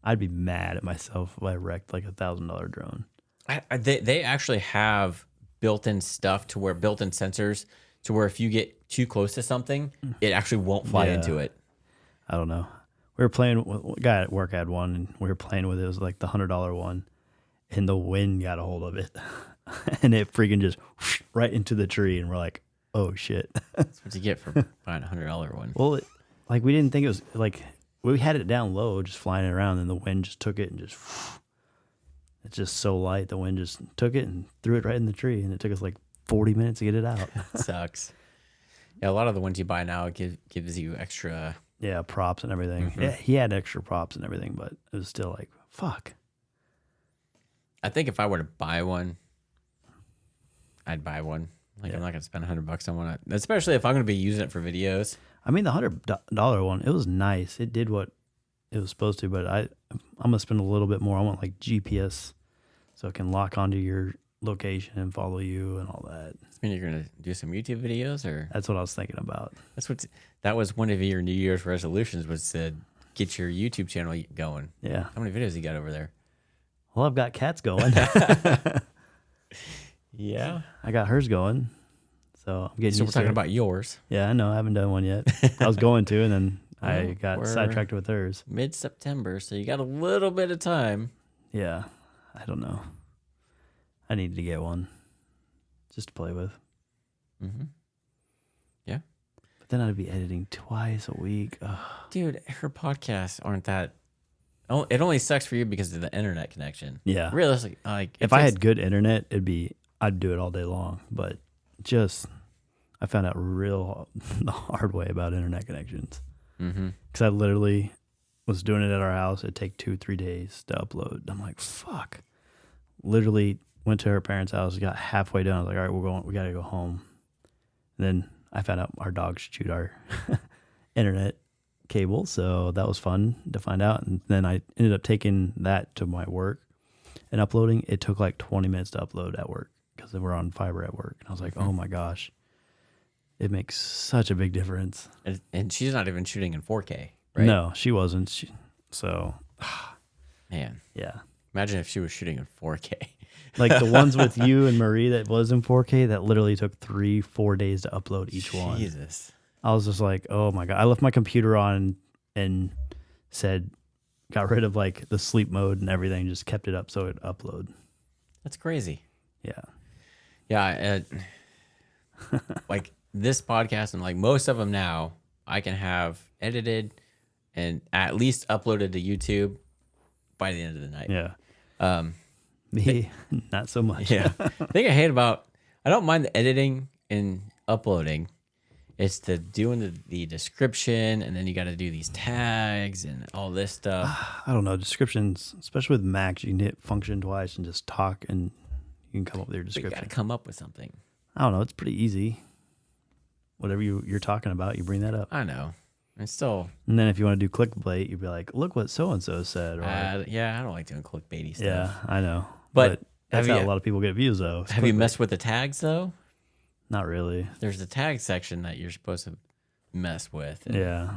I'd be mad at myself if I wrecked like $1,000 drone. They actually have built-in stuff built-in sensors to where if you get too close to something, it actually won't fly Yeah. into it. I don't know. We were playing, a guy at work had one, and we were playing with it. It was like the $100 one, and the wind got a hold of it. And it freaking just right into the tree, and we're like, oh shit. That's what you get for buying a $100 one. Well, like we didn't think it was like, we had it down low, just flying it around, and the wind just took it and just, it's just so light. The wind just took it and threw it right in the tree, and it took us like 40 minutes to get it out. Sucks. Yeah, a lot of the ones you buy now gives you extra. Yeah, props and everything. Yeah, he had extra props and everything, but it was still like, fuck. I think if I were to buy one, I'd buy one. Like I'm not gonna spend $100 on one, especially if I'm gonna be using it for videos. I mean, the $100 one, it was nice. It did what it was supposed to, but I'm gonna spend a little bit more. I want like GPS, so it can lock onto your location and follow you and all that. I mean, you're gonna do some YouTube videos, or That's what I was thinking about. that was one of your New Year's resolutions, was to get your YouTube channel going. Yeah. How many videos you got over there? Well, I've got cats going. Yeah. I got hers going. So I'm getting So we're used to talking it. about yours. Yeah, I know. I haven't done one yet. I was going to, and then I Well, got we're- sidetracked with hers. Mid-September, so you got a little bit of time. Yeah. I don't know. I need to get one just to play with. Mm-hmm. Yeah. But then I'd be editing twice a week. Ugh. Dude, her podcasts aren't that. Oh, it only sucks for you because of the internet connection. Yeah. Realistically, like If I had good internet, I'd do it all day long. But I found out the hard way about internet connections. Because I literally was doing it at our house. It'd take 2-3 days to upload. I'm like, fuck. Literally went to her parents' house, got halfway done. I was like, all right, we got to go home. And then I found out our dogs chewed our internet cable. So that was fun to find out. And then I ended up taking that to my work and uploading. It took like 20 minutes to upload at work because we're on fiber at work. And I was like, oh my gosh, it makes such a big difference. And she's not even shooting in 4K, right? No, she wasn't. So, man, yeah. Imagine if she was shooting in 4K. Like the ones with you and Marie that was in 4K, that literally took 3-4 days to upload each one. Jesus. I was just like, oh my God. I left my computer on and got rid of like the sleep mode and everything, just kept it up so it upload. That's crazy. Yeah. Yeah. Like this podcast and like most of them now, I can have edited and at least uploaded to YouTube by the end of the night. Yeah. Me, not so much. Yeah. The thing I hate about, I don't mind the editing and uploading. It's the doing the description, and then you got to do these tags and all this stuff. I don't know. Descriptions, especially with Macs, you can hit function twice and just talk, and you can come up with your But you description. got to come up with something. I don't know. It's pretty easy. Whatever you're talking about, you bring that up. I know. It's still. And then if you want to do clickbait, you'd be like, look what so-and-so said. Or, yeah, I don't like doing clickbaity stuff. yeah, I know. But that's how a lot of people get views, though. Have you messed with the tags, though? Not really. There's the tag section that you're supposed to mess with. And Yeah.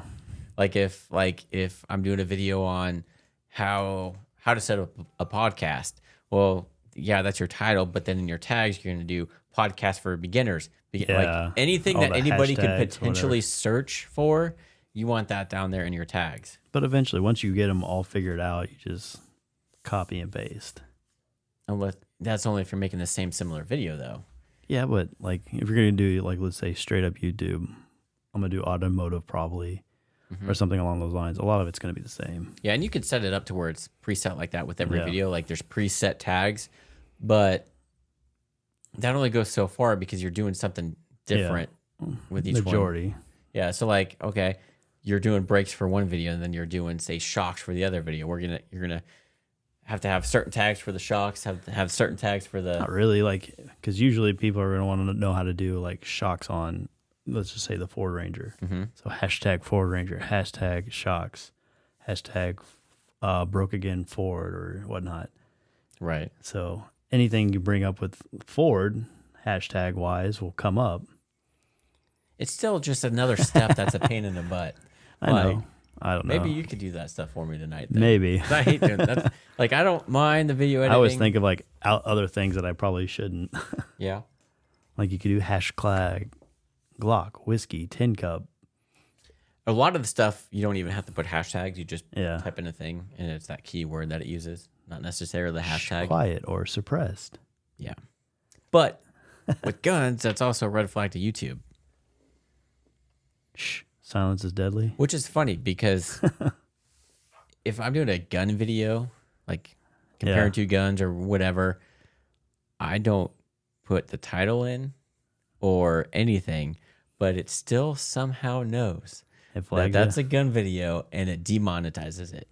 Like if I'm doing a video on how to set up a podcast, well, yeah, that's your title, but then in your tags you're going to do podcast for beginners. Yeah. Like anything All that the anybody could hashtags, potentially whatever. search for, you want that down there in your tags. But eventually, once you get them all figured out, you just copy and paste. Unless that's only if you're making the same similar video though. Yeah, but like if you're going to do like, let's say straight up YouTube, I'm going to do automotive probably or something along those lines. A lot of it's going to be the same. Yeah, and you could set it up to where it's preset like that with every Yeah. video. Like there's preset tags, but that only goes so far because you're doing something different with each one. Majority. Yeah, so like, okay, you're doing brakes for one video and then you're doing, say, shocks for the other video. You're gonna have to have certain tags for the shocks, have to have certain tags for the. Not really, like, because usually people are going to want to know how to do like shocks on, let's just say the Ford Ranger. So hashtag Ford Ranger, hashtag shocks, hashtag broke again Ford or whatnot. Right. So anything you bring up with Ford, hashtag wise, will come up. It's still just another step that's a pain in the butt. I know. I don't know. Maybe you could do that stuff for me tonight. Then. Maybe. 'Cause I hate doing that. Like, I don't mind the video editing. I always think of like other things that I probably shouldn't. Yeah. Like you could do hashtag Glock, whiskey, tin cup. A lot of the stuff, you don't even have to put hashtags. You just Yeah. type in a thing, and it's that keyword that it uses, not necessarily the hashtag. Quiet or suppressed. Yeah. But with guns, that's also a red flag to YouTube. Shh. Silence is deadly. Which is funny because if I'm doing a gun video, like comparing two guns or whatever, I don't put the title in or anything, but it still somehow knows that that's a gun video and it demonetizes it.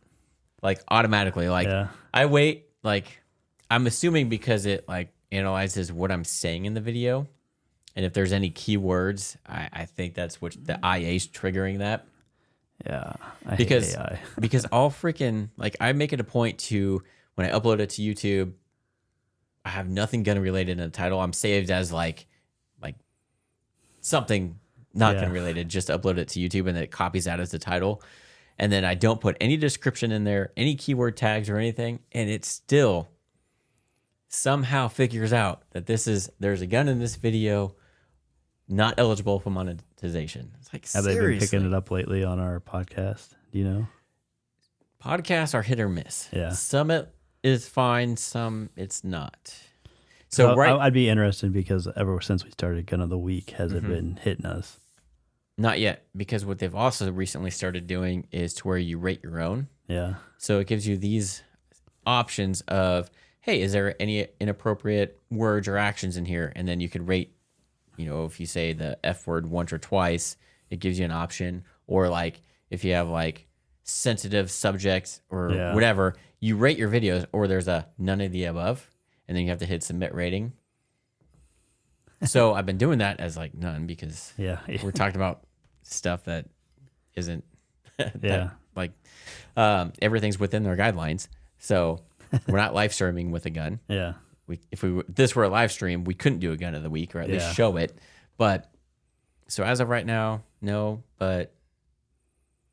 Like automatically. Like I wait, like I'm assuming because it like analyzes what I'm saying in the video. And if there's any keywords, I think that's what the IA's triggering that. Yeah. Because hate AI. because all freaking like I make it a point to when I upload it to YouTube, I have nothing gun related in the title. I'm saved as like something not gun related. Just upload it to YouTube and it copies that as the title. And then I don't put any description in there, any keyword tags or anything, and it still somehow figures out that there's a gun in this video, not eligible for monetization. It's like, Have seriously. they been picking it up lately on our podcast? Do you know? Podcasts are hit or miss. Yeah. Some it is fine, some it's not. So I'd be interested because ever since we started Gun of the Week, has it been hitting us? Not yet, because what they've also recently started doing is to where you rate your own. Yeah. So it gives you these options of, hey, is there any inappropriate words or actions in here? And then you could rate, if you say the F word once or twice, it gives you an option. Or like if you have like sensitive subjects or Yeah. whatever, you rate your videos, or there's a none of the above, and then you have to hit submit rating. So I've been doing that as like none because we're talking about stuff that isn't that, like everything's within their guidelines. So we're not live streaming with a gun. Yeah. If this were a live stream, we couldn't do a gun of the week or at least show it. But so as of right now, no. But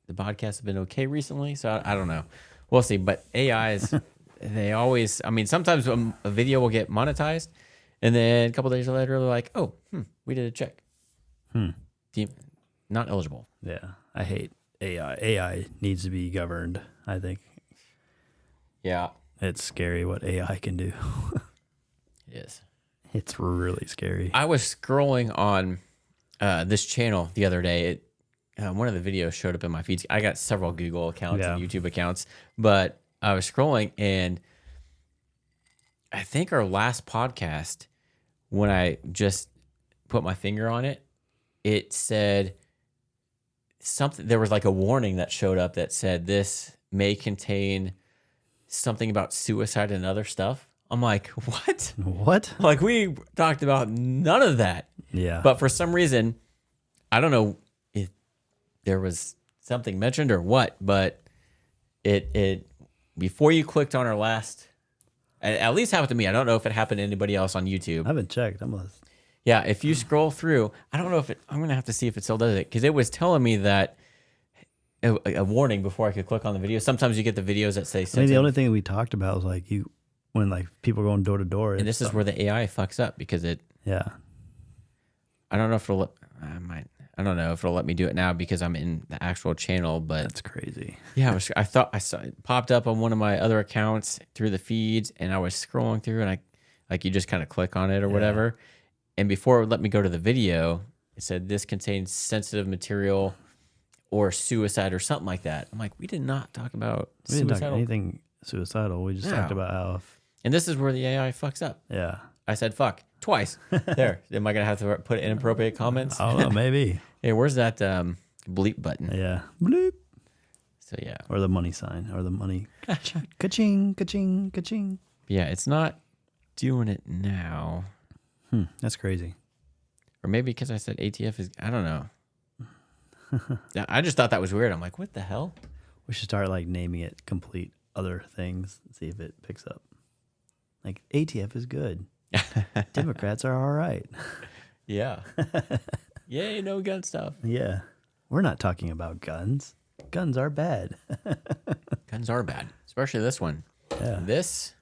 the podcasts have been okay recently, so I don't know. We'll see. But AIs, they always. I mean, sometimes a video will get monetized, and then a couple days later, they're like, "Oh, we did a check. Not eligible." Yeah. I hate AI. AI needs to be governed, I think. Yeah, It's scary what AI can do. it is. It's really scary. I was scrolling on this channel the other day. One of the videos showed up in my feeds. I got several Google accounts and YouTube accounts, but I was scrolling, and I think our last podcast, when I just put my finger on it, it said something. There was like a warning that showed up that said this may contain something about suicide and other stuff. I'm like, what? What? Like, we talked about none of that. Yeah. But for some reason, I don't know if there was something mentioned or what, but it before you clicked on our last, at least happened to me. I don't know if it happened to anybody else on YouTube. I haven't checked. Yeah, if you scroll through, I don't know if I'm going to have to see if it still does it, because it was telling me that a warning before I could click on the video. Sometimes you get the videos that say, I mean, the only thing we talked about was like when like people are going door to door. and this is where the AI fucks up, because I don't know if I don't know if it'll let me do it now because I'm in the actual channel, but that's crazy. Yeah, I thought I saw it popped up on one of my other accounts through the feeds, and I was scrolling through, and you just kind of click on it or whatever. And before it would let me go to the video, it said this contains sensitive material or suicide or something like that. I'm like, we did not talk about We didn't talk suicidal. anything suicidal. We just talked about how. And this is where the AI fucks up. Yeah. I said fuck twice. There. Am I going to have to put inappropriate comments? I don't know. Maybe. Hey, where's that bleep button? Yeah. Bloop. So, yeah. Or the money sign. Or the money. Ka-ching, ka-ching, ka-ching. Yeah, it's not doing it now. That's crazy. Or maybe because I said ATF is, I don't know. I just thought that was weird. I'm like, what the hell? We should start like naming it complete other things and see if it picks up. Like ATF is good. Democrats are all right. Yeah. Yay, no gun stuff. Yeah. We're not talking about guns. Guns are bad. Guns are bad, especially this one. Yeah. This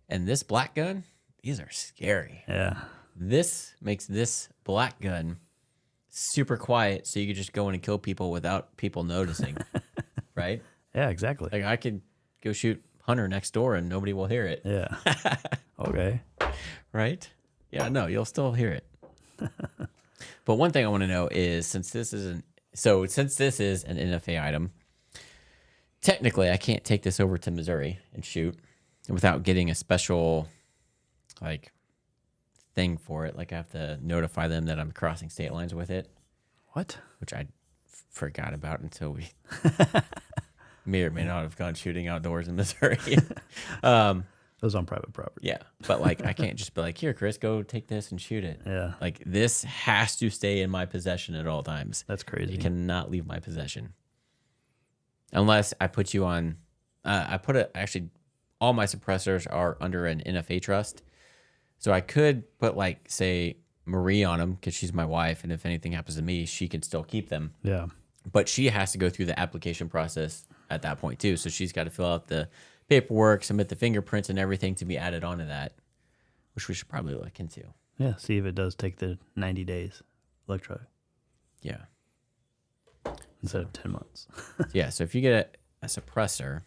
and this black gun, these are scary. Yeah. This makes this black gun super quiet, so you could just go in and kill people without people noticing, right? Yeah, exactly. Like, I could go shoot Hunter next door and nobody will hear it. Yeah. Okay. Right? Yeah, no, you'll still hear it. But one thing I want to know is, since this is an NFA item, technically I can't take this over to Missouri and shoot without getting a special like thing for it. Like, I have to notify them that I'm crossing state lines with it. What? Which I forgot about until we may or may not have gone shooting outdoors in Missouri. Those on private property. Yeah, but like, I can't just be like, here, Chris, go take this and shoot it. Yeah. Like, this has to stay in my possession at all times. That's crazy. It cannot leave my possession. Unless I put you on, actually, all my suppressors are under an NFA trust. So I could put, like, say, Marie on them because she's my wife, and if anything happens to me, she can still keep them. Yeah. But she has to go through the application process at that point, too. So she's got to fill out the paperwork, submit the fingerprints and everything to be added onto that, which we should probably look into. Yeah. See if it does take the 90 days electronic. Yeah. Instead of 10 months. Yeah. So if you get a suppressor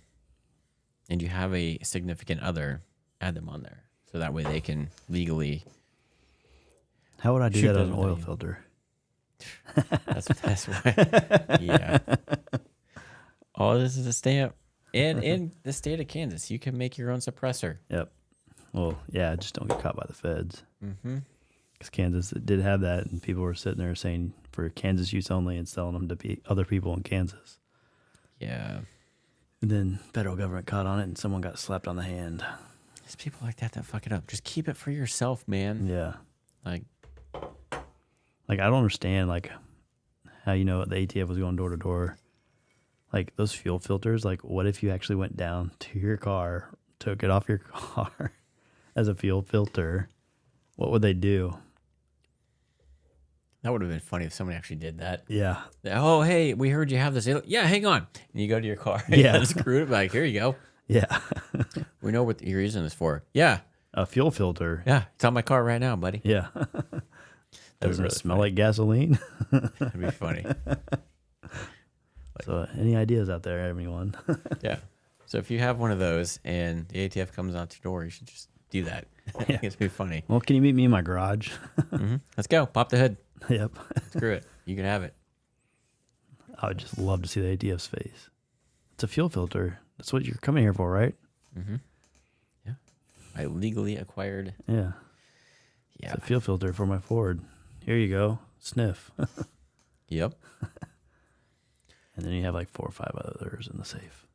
and you have a significant other, add them on there. So that way they can legally. How would I do Shoot that on those an with oil you. filter? That's why. Yeah. All this is a stamp. And in the state of Kansas, you can make your own suppressor. Yep. Well, yeah, just don't get caught by the feds. Mm-hmm. Because Kansas did have that, and people were sitting there saying for Kansas use only and selling them to other people in Kansas. Yeah. And then federal government caught on it and someone got slapped on the hand. There's people like that fuck it up. Just keep it for yourself, man. Yeah. Like I don't understand how the ATF was going door to door. Like those fuel filters, what if you actually went down to your car, took it off your car as a fuel filter? What would they do? that would have been funny if somebody actually did that. Yeah. Oh, hey, we heard you have this. Yeah, hang on. And you go to your car. Yeah. Unscrew it. Like, here you go. Yeah. We know what you're using this for. Yeah. A fuel filter. Yeah. It's on my car right now, buddy. Yeah. Doesn't it smell like gasoline? That'd be funny. So any ideas out there, everyone? Yeah. So if you have one of those and the ATF comes out your door, you should just do that. Yeah. It's be funny. Well, can you meet me in my garage? Let's go. Pop the hood. Yep. Screw it. You can have it. I would just love to see the ATF's face. It's a fuel filter. That's what you're coming here for, right? Yeah. I legally acquired. Yeah. Yeah. It's a fuel filter for my Ford. Here you go. Sniff. Yep. And then you have 4 or 5 others in the safe.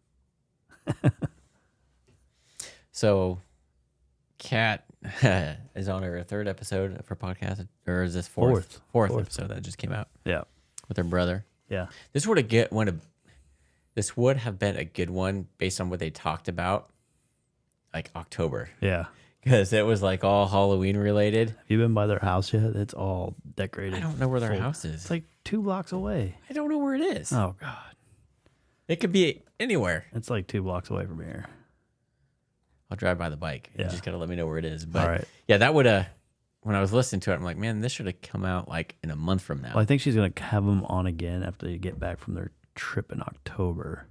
So, Kat is on her 3rd episode of her podcast, or is this fourth episode that just came out? Yeah. With her brother. Yeah. This would have been a good one based on what they talked about, October, Yeah. because it was all Halloween related. Have you been by their house yet? It's all decorated. I don't know where their house is. It's 2 blocks away. I don't know where it is. Oh, God. It could be anywhere. It's 2 blocks away from here. I'll drive by the bike. Yeah. You just gotta let me know where it is. But All right. yeah, that would when I was listening to it, I'm like, man, this should have come out in a month from now. Well, I think she's going to have them on again after they get back from their trip in October,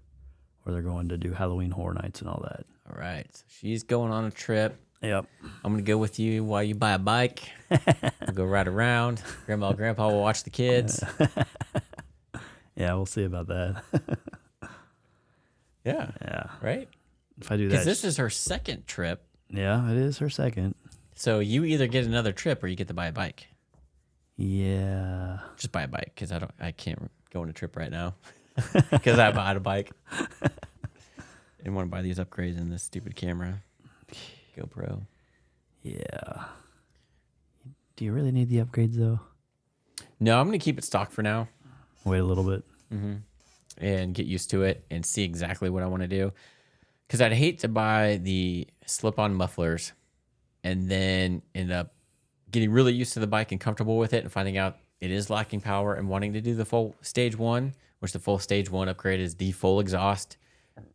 where they're going to do Halloween Horror Nights and all that. All right. So she's going on a trip. Yep. I'm going to go with you while you buy a bike. We'll go ride around. Grandma and Grandpa will watch the kids. Yeah, we'll see about that. Yeah. Yeah. Right? If I do that. Because this is her 2nd trip. Yeah, it is her 2nd. So you either get another trip or you get to buy a bike. Yeah. Just buy a bike because I can't go on a trip right now because I bought a bike. Didn't want to buy these upgrades in this stupid camera. GoPro. Yeah. Do you really need the upgrades, though? No, I'm going to keep it stock for now. Wait a little bit. And get used to it and see exactly what I want to do. Because I'd hate to buy the slip-on mufflers and then end up getting really used to the bike and comfortable with it and finding out it is lacking power and wanting to do the full stage 1, which the full stage 1 upgrade is the full exhaust,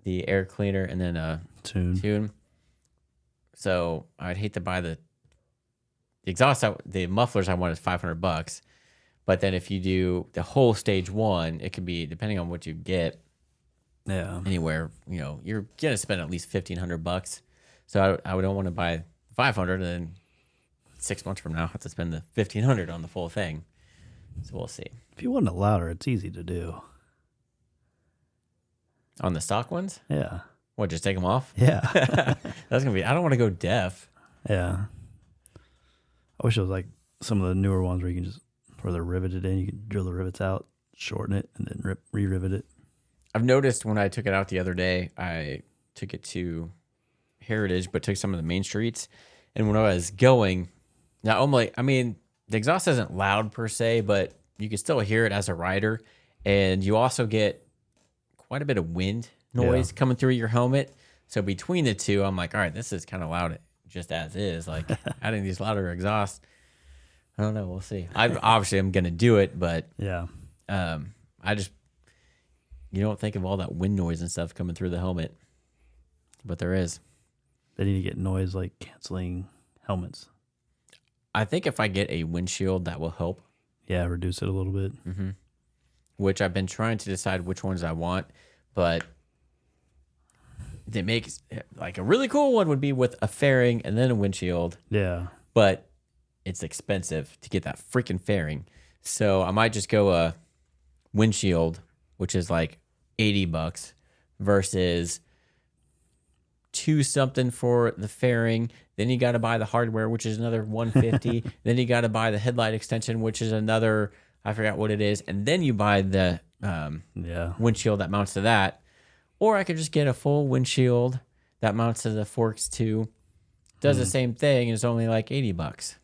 the air cleaner, and then a tune. So I'd hate to buy the exhaust. The mufflers I want is $500. But then if you do the whole stage 1, it could be, depending on what you get, anywhere, you're going to spend at least $1,500. So I don't want to buy 500 and then 6 months from now have to spend the $1,500 on the full thing. So we'll see. If you want it louder, it's easy to do. On the stock ones? Yeah. What, just take them off? Yeah. That's going to be, I don't want to go deaf. Yeah. I wish it was some of the newer ones where you can just, where they're riveted in, you can drill the rivets out, shorten it, and then re-rivet it. I've noticed when I took it out the other day, I took it to Heritage, but took some of the main streets. And when I was going, not only, the exhaust isn't loud per se, but you can still hear it as a rider. And you also get quite a bit of wind noise coming through your helmet. So between the two, I'm like, all right, this is kind of loud just as is. Adding these louder exhausts, I don't know. We'll see. Obviously, I'm going to do it, but yeah, I just, you don't think of all that wind noise and stuff coming through the helmet, but there is. They need to get noise canceling helmets. I think if I get a windshield, that will help. Yeah, reduce it a little bit. Mm-hmm. Which I've been trying to decide which ones I want, but it makes a really cool one would be with a fairing and then a windshield. Yeah, but it's expensive to get that freaking fairing. So I might just go a windshield, which is $80 versus $2 something for the fairing. Then you got to buy the hardware, which is another $150. Then you got to buy the headlight extension, which is another I forgot what it is, and then you buy the windshield that mounts to that. Or I could just get a full windshield that mounts to the forks too. Does the same thing, and it's only like $80.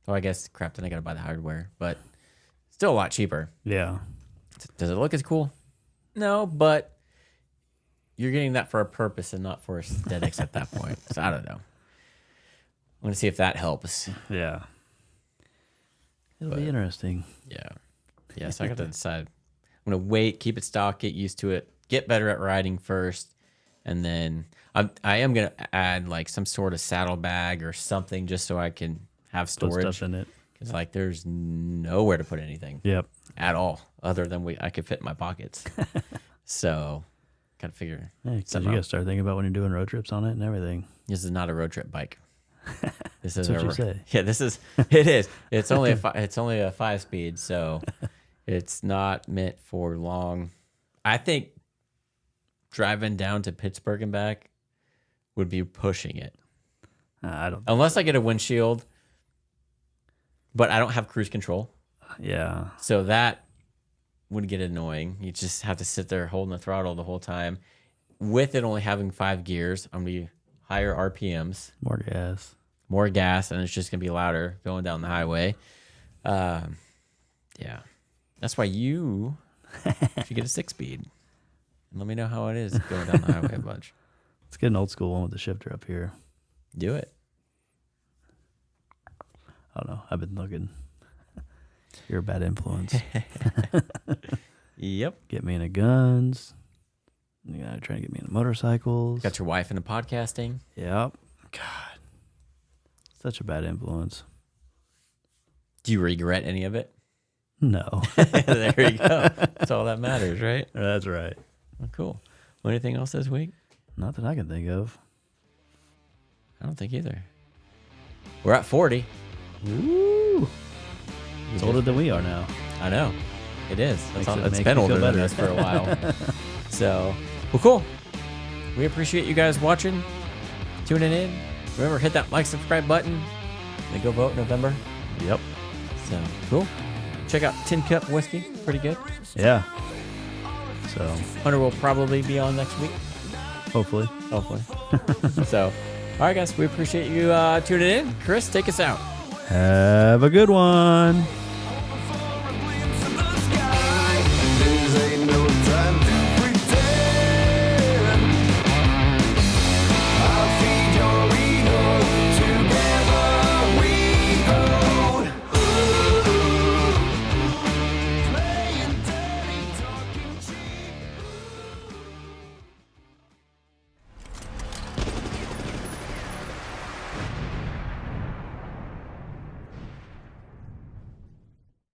So I guess, crap, then I got to buy the hardware, but still a lot cheaper. Yeah. Does it look as cool? No, but you're getting that for a purpose and not for aesthetics at that point. So I don't know. I'm going to see if that helps. Yeah. It'll be interesting. Yeah. Yeah, so I got to decide. I'm going to wait, keep it stock, get used to it, get better at riding first, and then I am going to add like some sort of saddlebag or something just so I can have storage. Put stuff in it. Because like there's nowhere to put anything. Yep. At all, other than I could fit in my pockets. So, gotta figure. Hey, you gotta start thinking about when you're doing road trips on it and everything. This is not a road trip bike. This is what you say. Yeah, this is. It is. It's only a 5-speed, so it's not meant for long. I think driving down to Pittsburgh and back would be pushing it. I don't. Unless I get a windshield, but I don't have cruise control. Yeah. So that would get annoying. You just have to sit there holding the throttle the whole time. With it only having 5 gears, I'm going to be higher RPMs. More gas, and it's just going to be louder going down the highway. Yeah. That's why you should get a 6-speed. And let me know how it is going down the highway a bunch. Let's get an old school one with the shifter up here. Do it. I don't know. I've been looking. You're a bad influence. Yep. Get me into guns. You gotta try to get me into motorcycles. Got your wife into podcasting. Yep. God. Such a bad influence. Do you regret any of it? No. There you go. That's all that matters, right? That's right. Well, cool. Well, anything else this week? Not that I can think of. I don't think either. We're at 40. Woo! It's older than we are now. I know. It is. It's makes been me older feel than better. us for a while. So, well, cool. We appreciate you guys watching, tuning in. Remember, hit that like, subscribe button. And go vote in November. Yep. So, cool. Check out Tin Cup Whiskey. Pretty good. Yeah. So, Hunter will probably be on next week. hopefully. So, all right, guys. We appreciate you tuning in. Chris, take us out. Have a good one.